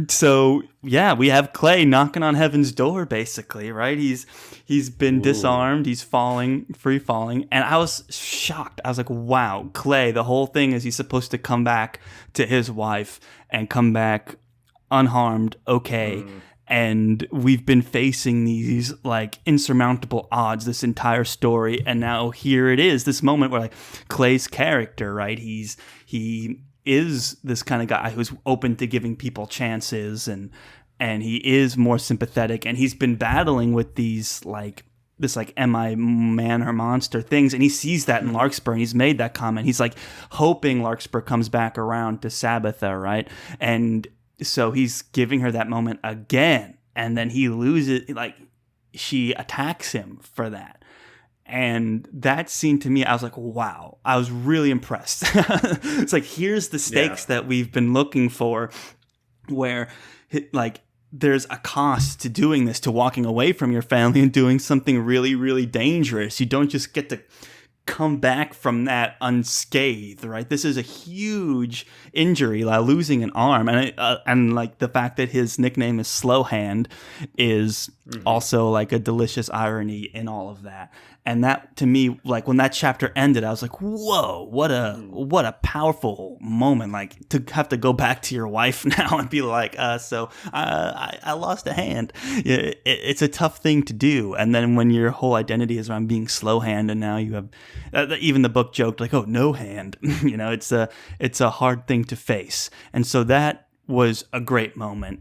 Speaker 1: So yeah, we have Clay knocking on heaven's door, basically, right? He's been disarmed, he's free falling, and I was shocked. I was like, wow, Clay, the whole thing is he's supposed to come back to his wife and come back unharmed, okay. And we've been facing these like insurmountable odds this entire story, and now here it is, this moment where like Clay's character, right? He is this kind of guy who's open to giving people chances, and he is more sympathetic, and he's been battling with these like this like, am I man or monster things, and he sees that in Larkspur, and he's made that comment. He's like hoping Larkspur comes back around to Sabbatha, right? And so he's giving her that moment again, and then he loses, like she attacks him for that. And that scene to me, I was like, wow, I was really impressed. It's like, here's the stakes that we've been looking for, where like there's a cost to doing this, to walking away from your family and doing something really, really dangerous. You don't just get to come back from that unscathed, right? This is a huge injury, like losing an arm, and like the fact that his nickname is Slow Hand is also like a delicious irony in all of that. And that, to me, like when that chapter ended, I was like, whoa, what a powerful moment. Like to have to go back to your wife now and be like, so I lost a hand. It's a tough thing to do. And then when your whole identity is around being slow hand, and now you have, even the book joked like, oh, no hand. It's a hard thing to face. And so that was a great moment.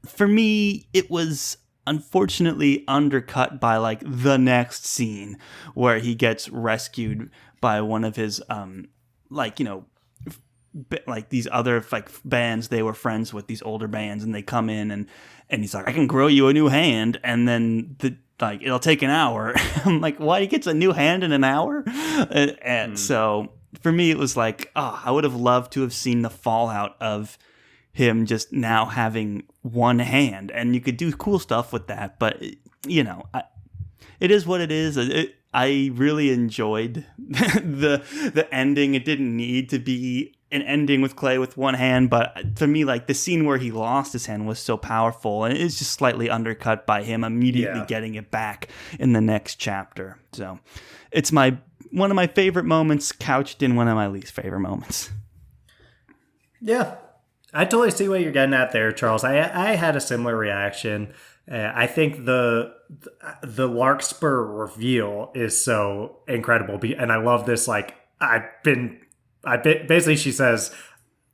Speaker 1: For me, it was unfortunately undercut by like the next scene where he gets rescued by one of his like, you know, like these other like bands they were friends with, these older bands, and they come in and he's like, I can grow you a new hand, and then the like it'll take an hour. I'm like, what? He gets a new hand in an hour? And so for me it was like, oh, I would have loved to have seen the fallout of him just now having one hand, and you could do cool stuff with that, but you know, it is what it is. I really enjoyed the ending. It didn't need to be an ending with Clay with one hand, but to me, like the scene where he lost his hand was so powerful, and it's just slightly undercut by him immediately getting it back in the next chapter. So it's one of my favorite moments couched in one of my least favorite moments.
Speaker 2: Yeah, I totally see what you're getting at there, Charles. I had a similar reaction. I think the Larkspur reveal is so incredible, and I love this. Like basically she says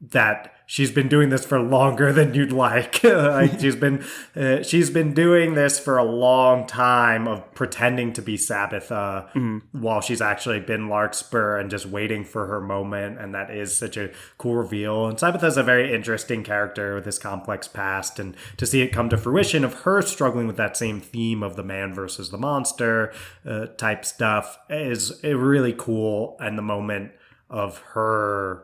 Speaker 2: that she's been doing this for longer than you'd like. Like she's been doing this for a long time of pretending to be Sabbath while she's actually been Larkspur and just waiting for her moment. And that is such a cool reveal. And Sabbath is a very interesting character with this complex past, and to see it come to fruition of her struggling with that same theme of the man versus the monster type stuff is really cool. And the moment of her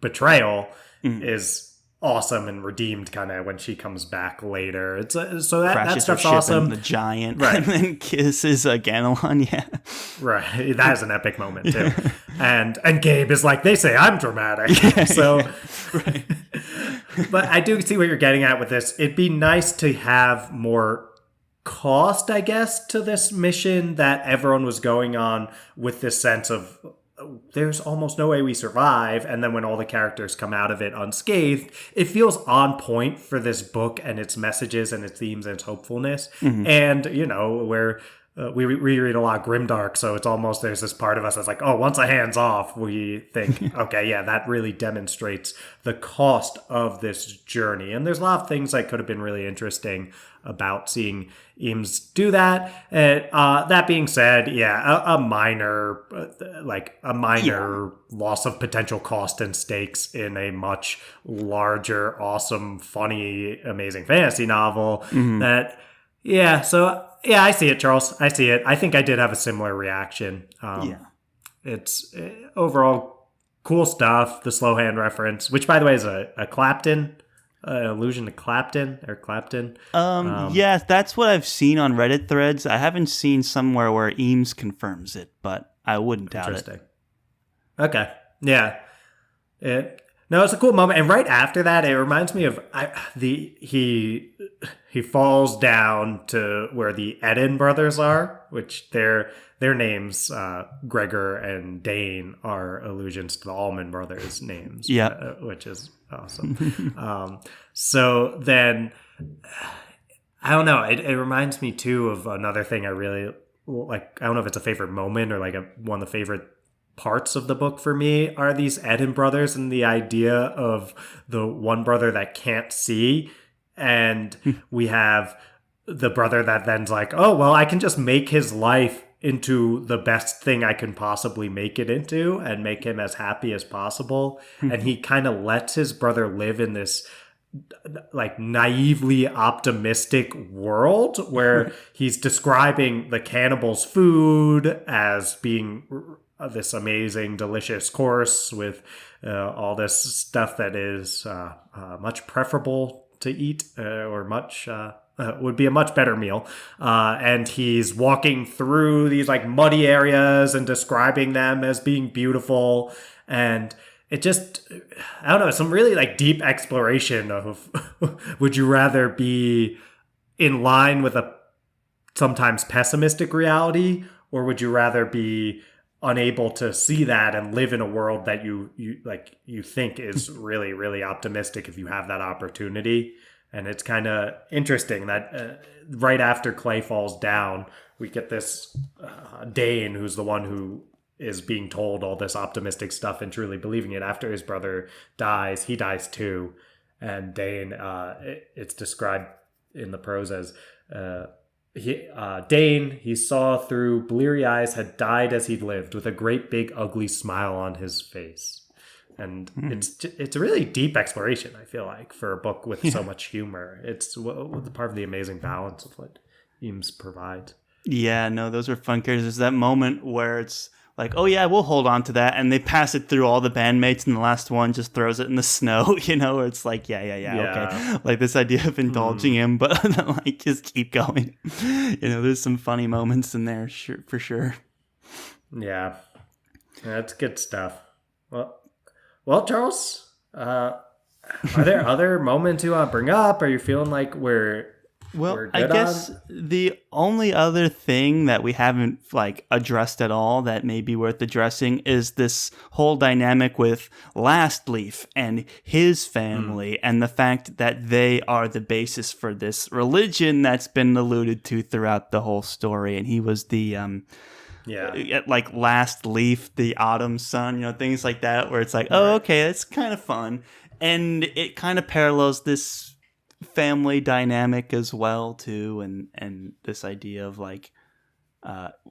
Speaker 2: betrayal is awesome and redeemed kind of when she comes back later. It's so that stuff's awesome.
Speaker 1: The giant,
Speaker 2: right?
Speaker 1: And then kisses Ganelon, yeah,
Speaker 2: right. That is an epic moment too. and Gabe is like, they say I'm dramatic, so
Speaker 1: right.
Speaker 2: But I do see what you're getting at with this. It'd be nice to have more cost, I guess, to this mission that everyone was going on with this sense of there's almost no way we survive, and then when all the characters come out of it unscathed, it feels on point for this book and its messages and its themes and its hopefulness. And you know, where we reread a lot of Grimdark, so it's almost there's this part of us that's like, oh, once a hand's off, we think, okay, yeah, that really demonstrates the cost of this journey. And there's a lot of things that could have been really interesting about seeing Eames do that. That being said, a minor loss of potential cost and stakes in a much larger, awesome, funny, amazing fantasy novel. I see it, Charles. I see it. I think I did have a similar reaction. It's overall cool stuff. The slow hand reference, which by the way is a Clapton. Allusion to Clapton.
Speaker 1: Yeah, that's what I've seen on Reddit threads. I haven't seen somewhere where Eames confirms it, but I wouldn't doubt it.
Speaker 2: Okay. Yeah. No, it's a cool moment. And right after that, it reminds me of he falls down to where the Eden brothers are, which their names, Gregor and Dane, are allusions to the Allman brothers' names.
Speaker 1: Yeah,
Speaker 2: which is awesome. So then, I don't know. It reminds me too of another thing I really like. I don't know if it's a favorite moment or like one of the favorite parts of the book for me are these Eden brothers and the idea of the one brother that can't see, and we have the brother that then's like, oh well, I can just make his life into the best thing I can possibly make it into and make him as happy as possible. And he kind of lets his brother live in this like naively optimistic world where he's describing the cannibals' food as being this amazing, delicious course with all this stuff that is much preferable to eat or much would be a much better meal. And he's walking through these like muddy areas and describing them as being beautiful. And it just, I don't know, some really like deep exploration of would you rather be in line with a sometimes pessimistic reality, or would you rather be unable to see that and live in a world that you think is really, really optimistic if you have that opportunity? And it's kind of interesting that right after Clay falls down, we get this Dane, who's the one who is being told all this optimistic stuff and truly believing it. After his brother dies, he dies too. And Dane, it's described in the prose as Dane, he saw through bleary eyes, had died as he'd lived, with a great big ugly smile on his face. And it's a really deep exploration, I feel like, for a book with so much humor. It's part of the amazing balance of what Eames provides.
Speaker 1: Yeah, no, those are fun characters. There's that moment where it's like, oh yeah, we'll hold on to that, and they pass it through all the bandmates, and the last one just throws it in the snow, where it's like, yeah, okay. Like this idea of indulging him, but like just keep going. There's some funny moments in there, for sure.
Speaker 2: Yeah, that's good stuff. Well, Charles, are there other moments you want to bring up? Are you feeling like we're good
Speaker 1: I guess the only other thing that we haven't addressed at all that may be worth addressing is this whole dynamic with Last Leaf and his family and the fact that they are the basis for this religion that's been alluded to throughout the whole story. And he was the Last Leaf, the autumn sun, things like that, where it's like, oh, okay, that's kind of fun. And it kind of parallels this family dynamic as well too, and this idea of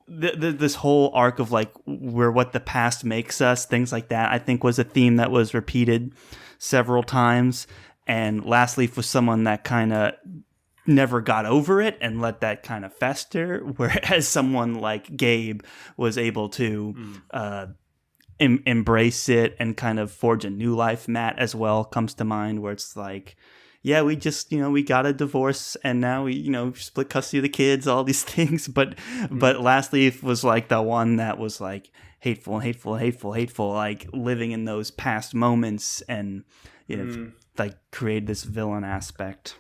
Speaker 1: this whole arc of we're what the past makes us, things like that, I think was a theme that was repeated several times. And Last Leaf was someone that kind of never got over it and let that kind of fester, whereas someone like Gabe was able to embrace it and kind of forge a new life. Matt as well comes to mind, where it's like, yeah, we just, we got a divorce and now we, split custody of the kids, all these things. But Last Leaf was like the one that was like hateful, like living in those past moments and, create this villain aspect.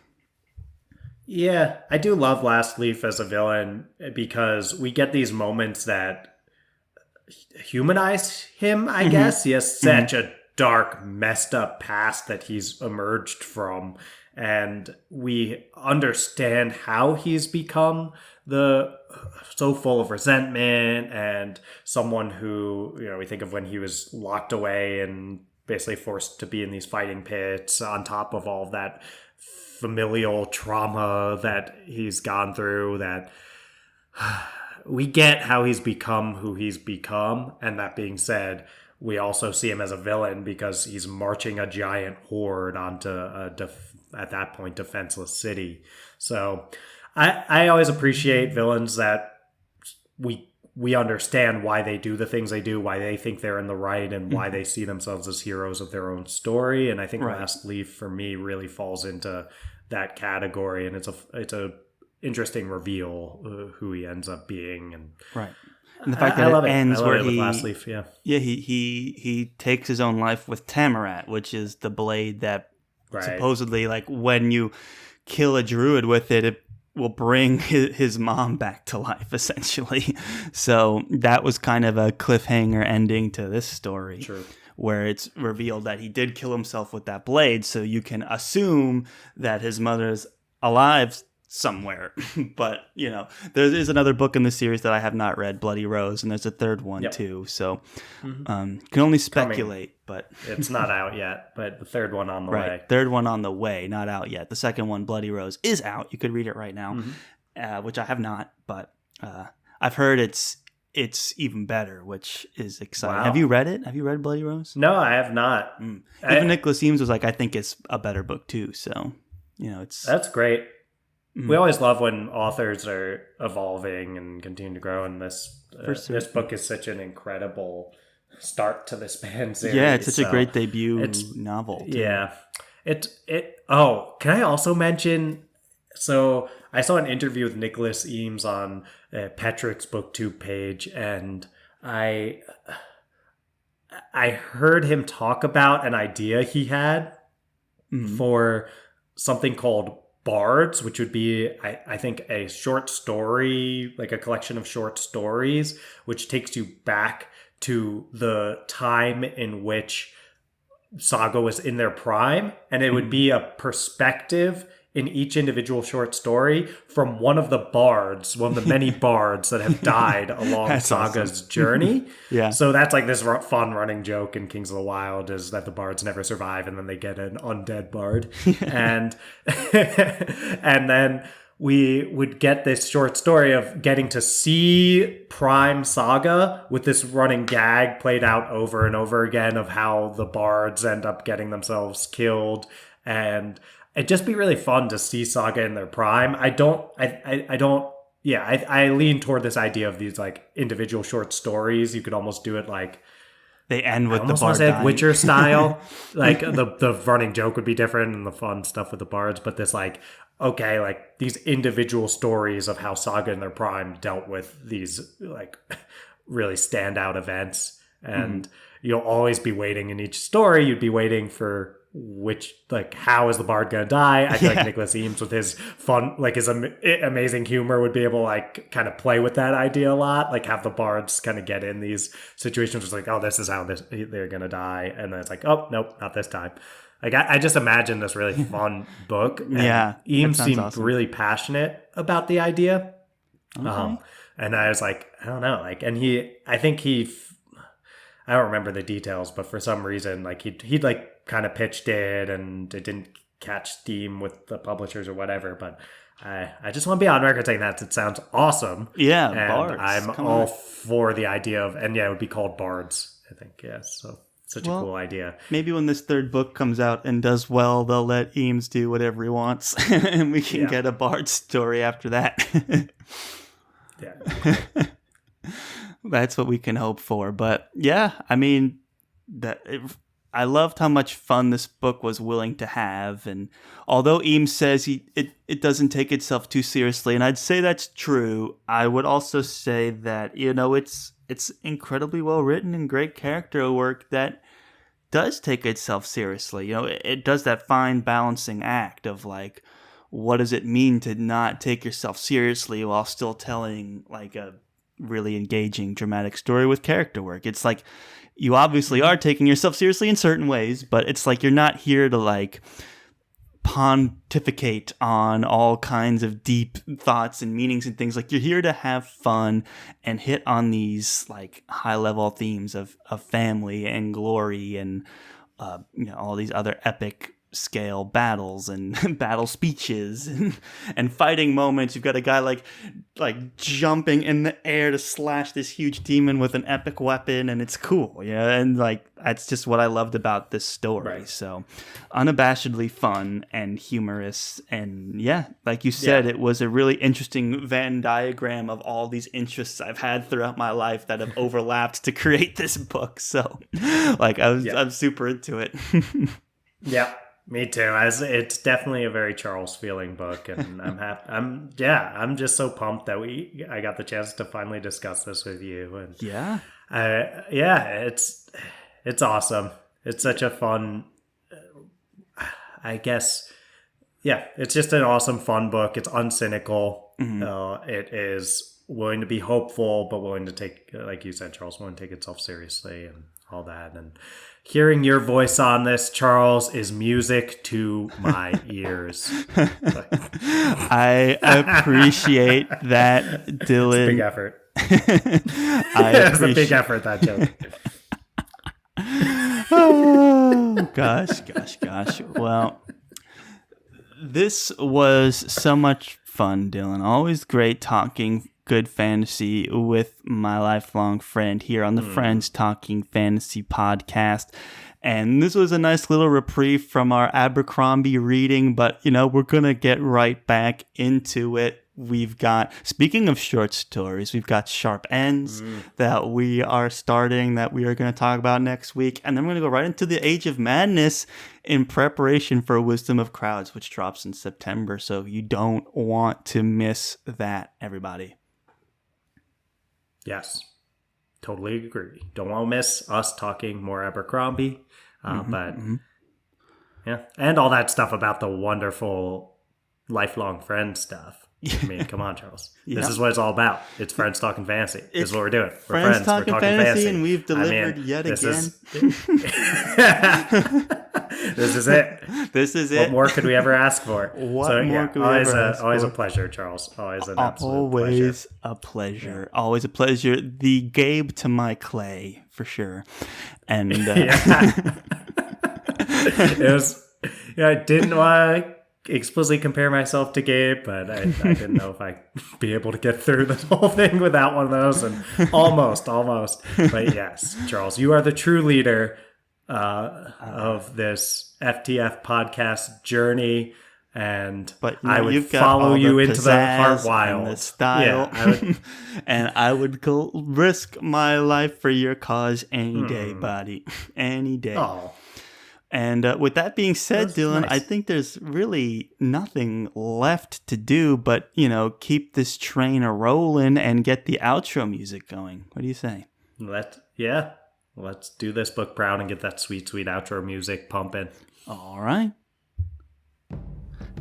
Speaker 2: Yeah, I do love Last Leaf as a villain because we get these moments that humanize him, I guess. He has such a dark, messed up past that he's emerged from, and we understand how he's become so full of resentment and someone who, we think of when he was locked away and basically forced to be in these fighting pits on top of all of that familial trauma that he's gone through, that we get how he's become who he's become. And that being said, we also see him as a villain because he's marching a giant horde onto at that point, defenseless city. So I always appreciate villains that we understand why they do the things they do, why they think they're in the right, and why they see themselves as heroes of their own story. And I think Last Leaf, for me, really falls into that category. And it's a interesting reveal who he ends up being. And
Speaker 1: and the fact that it ends where
Speaker 2: with Last Leaf,
Speaker 1: he takes his own life with Tamarat, which is the blade that supposedly, when you kill a druid with it, it will bring his mom back to life, essentially. So that was kind of a cliffhanger ending to this story. True. Where it's revealed that he did kill himself with that blade, so you can assume that his mother's alive somewhere. But, there is another book in the series that I have not read, Bloody Rose, and there's a third one too. So can only speculate, but
Speaker 2: it's not out yet, but the third one on the way.
Speaker 1: Third one on the way, not out yet. The second one, Bloody Rose, is out. You could read it right now, which I have not, but I've heard it's even better, which is exciting. Wow. Have you read it? Have you read Bloody Rose?
Speaker 2: No, I have not.
Speaker 1: Even Nicholas Eames was like, I think it's a better book too. So,
Speaker 2: that's great. We always love when authors are evolving and continue to grow, and this book is such an incredible start to this band series.
Speaker 1: Yeah, it's such a great debut novel. Too.
Speaker 2: Yeah. Can I also mention, so I saw an interview with Nicholas Eames on Petrick's BookTube page, and I heard him talk about an idea he had for something called Bards, which would be, I think, a short story, like a collection of short stories, which takes you back to the time in which Saga was in their prime. And it would be a perspective in each individual short story from one of the bards, one of the many bards that have died along Saga's journey. Yeah. So that's like this fun running joke in Kings of the Wyld, is that the bards never survive and then they get an undead bard. and and then we would get this short story of getting to see Prime Saga with this running gag played out over and over again of how the bards end up getting themselves killed. And it'd just be really fun to see Saga in their prime. I lean toward this idea of these like individual short stories. You could almost do it like,
Speaker 1: They end
Speaker 2: I
Speaker 1: with the
Speaker 2: almost
Speaker 1: bard
Speaker 2: want to say
Speaker 1: dying.
Speaker 2: Witcher style. Like the running joke would be different and the fun stuff with the bards, but this like, okay, like these individual stories of how Saga in their prime dealt with these like really standout events. And you'll always be waiting in each story. You'd be waiting for which, like, how is the bard gonna die? I feel like Nicholas Eames with his fun, like his amazing humor would be able to like kind of play with that idea a lot, like have the bards kind of get in these situations where it's like, oh, this is how they're gonna die, and then it's like, oh nope, not this time. Like I just imagine this really fun book. And
Speaker 1: Yeah,
Speaker 2: Eames
Speaker 1: that sounds
Speaker 2: seemed
Speaker 1: awesome.
Speaker 2: really passionate about the idea.
Speaker 1: Okay.
Speaker 2: And I was like, I don't know, like, and I don't remember the details, but for some reason, like he'd like kind of pitched it, and it didn't catch steam with the publishers or whatever. But I just want to be on record saying that it sounds awesome.
Speaker 1: Yeah,
Speaker 2: and
Speaker 1: bards.
Speaker 2: I'm
Speaker 1: Come
Speaker 2: all
Speaker 1: on.
Speaker 2: for the idea of, and yeah, it would be called Bards. I think so such a cool idea.
Speaker 1: Maybe when this third book comes out and does well, they'll let Eames do whatever he wants, and we can get a bard story after that.
Speaker 2: Yeah.
Speaker 1: That's what we can hope for. But yeah, I mean, I loved how much fun this book was willing to have. And although Eames says it doesn't take itself too seriously, and I'd say that's true, I would also say that, it's incredibly well written and great character work that does take itself seriously. It does that fine balancing act of like, what does it mean to not take yourself seriously while still telling like a really engaging dramatic story with character work. It's like you obviously are taking yourself seriously in certain ways, but it's like you're not here to like pontificate on all kinds of deep thoughts and meanings and things. Like you're here to have fun and hit on these like high level themes of family and glory and all these other epic scale battles and battle speeches and fighting moments. You've got a guy like jumping in the air to slash this huge demon with an epic weapon, and it's cool. And like that's just what I loved about this story. Right. So unabashedly fun and humorous, and like you said, it was a really interesting Venn diagram of all these interests I've had throughout my life that have overlapped to create this book. So like I'm super into it.
Speaker 2: Yeah. Me too. It's definitely a very Charles feeling book, and I'm happy. I'm just so pumped that I got the chance to finally discuss this with you. And it's awesome. It's such a fun, I guess. Yeah, it's just an awesome, fun book. It's uncynical. Mm-hmm. It is willing to be hopeful, but willing to take, like you said, Charles, willing to take itself seriously and all that. And hearing your voice on this, Charles, is music to my ears.
Speaker 1: I appreciate that, Dylan.
Speaker 2: It's a big effort. It's a big effort, that joke.
Speaker 1: Oh, gosh. Well, this was so much fun, Dylan. Always great talking good fantasy with my lifelong friend here on the Friends Talking Fantasy podcast. And this was a nice little reprieve from our Abercrombie reading, but we're going to get right back into it. We've got, speaking of short stories, we've got Sharp Ends that we are starting, that we are going to talk about next week. And then we're going to go right into the Age of Madness in preparation for Wisdom of Crowds, which drops in September. So you don't want to miss that, everybody.
Speaker 2: Yes, totally agree. Don't want to miss us talking more Abercrombie, yeah, and all that stuff about the wonderful lifelong friend stuff. I mean, come on, Charles. This is what it's all about. It's Friends Talking Fantasy. This is what we're doing. We're friends.
Speaker 1: Talking
Speaker 2: we're talking
Speaker 1: fantasy, and we've delivered yet again.
Speaker 2: This is it.
Speaker 1: This is it.
Speaker 2: What more could we ever ask for?
Speaker 1: What more could we ever ask for?
Speaker 2: Always a pleasure, Charles. Always an absolute pleasure.
Speaker 1: Always a pleasure. Yeah. Always a pleasure. The Gabe to my Clay, for sure. And
Speaker 2: it was. I didn't want to explicitly compare myself to Gabe, but I didn't know if I'd be able to get through the whole thing without one of those, and almost. But yes, Charles, you are the true leader of this FTF podcast journey, and I would follow you into the heart wild.
Speaker 1: And the style, and I would risk my life for your cause any day, buddy, any day.
Speaker 2: Oh.
Speaker 1: And with that being said, Dylan, nice. I think there's really nothing left to do but, keep this train a-rolling and get the outro music going. What do you say?
Speaker 2: Let's do this book proud and get that sweet, sweet outro music pumping.
Speaker 1: All right.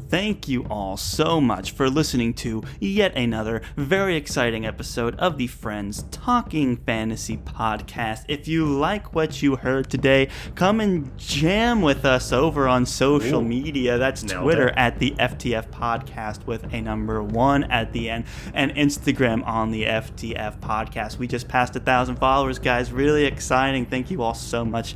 Speaker 1: Thank you all so much for listening to yet another very exciting episode of the Friends Talking Fantasy podcast. If you like what you heard today, come and jam with us over on social media. That's Twitter at the FTF podcast with a number 1 at the end, and Instagram on the FTF podcast. We just passed 1,000 followers, guys. Really exciting. Thank you all so much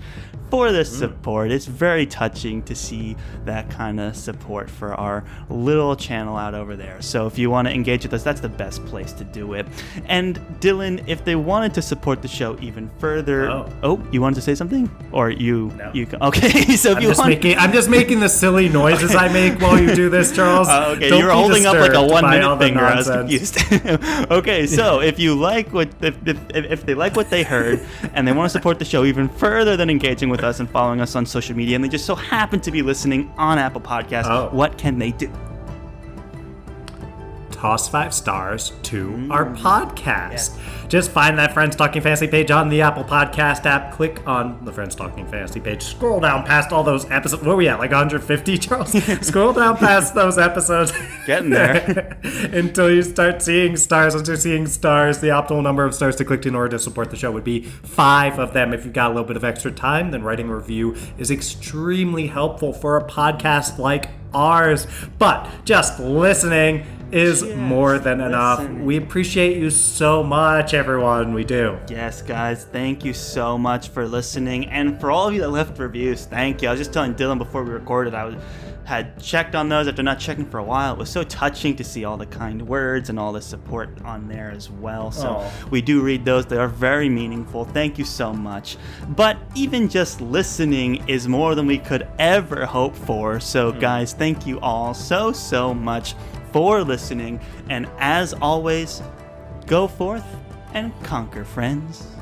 Speaker 1: for the support. It's very touching to see that kind of support for our little channel out over there. So if you want to engage with us, that's the best place to do it. And Dylan, if they wanted to support the show even further, you wanted to say something, or you can, okay? So
Speaker 2: I'm just making the silly noises I make while you do this, Charles.
Speaker 1: Okay, you're holding up like a 1 minute finger. I was confused. Okay, so if you like if they like what they heard and they want to support the show even further than engaging with us and following us on social media, and they just so happen to be listening on Apple Podcasts, what can they do?
Speaker 2: Toss 5 stars to our podcast. Just find that Friends Talking Fantasy page on the Apple Podcast app. Click on the Friends Talking Fantasy page. Scroll down past all those episodes. Where are we at? Like 150, Charles? Scroll down past those episodes.
Speaker 1: Getting there.
Speaker 2: Until you start seeing stars. Once you're seeing stars, the optimal number of stars to click in order to support the show would be 5 of them. If you've got a little bit of extra time, then writing a review is extremely helpful for a podcast like ours. But just listening is more than enough. We appreciate you so much, everyone. We do.
Speaker 1: Yes, guys. Thank you so much for listening. And for all of you that left reviews, thank you. I was just telling Dylan before we recorded, had checked on those after not checking for a while. It was so touching to see all the kind words and all the support on there as well. So we do read those. They are very meaningful. Thank you so much. But even just listening is more than we could ever hope for. So guys, thank you all so much for listening. And as always, go forth and conquer, friends.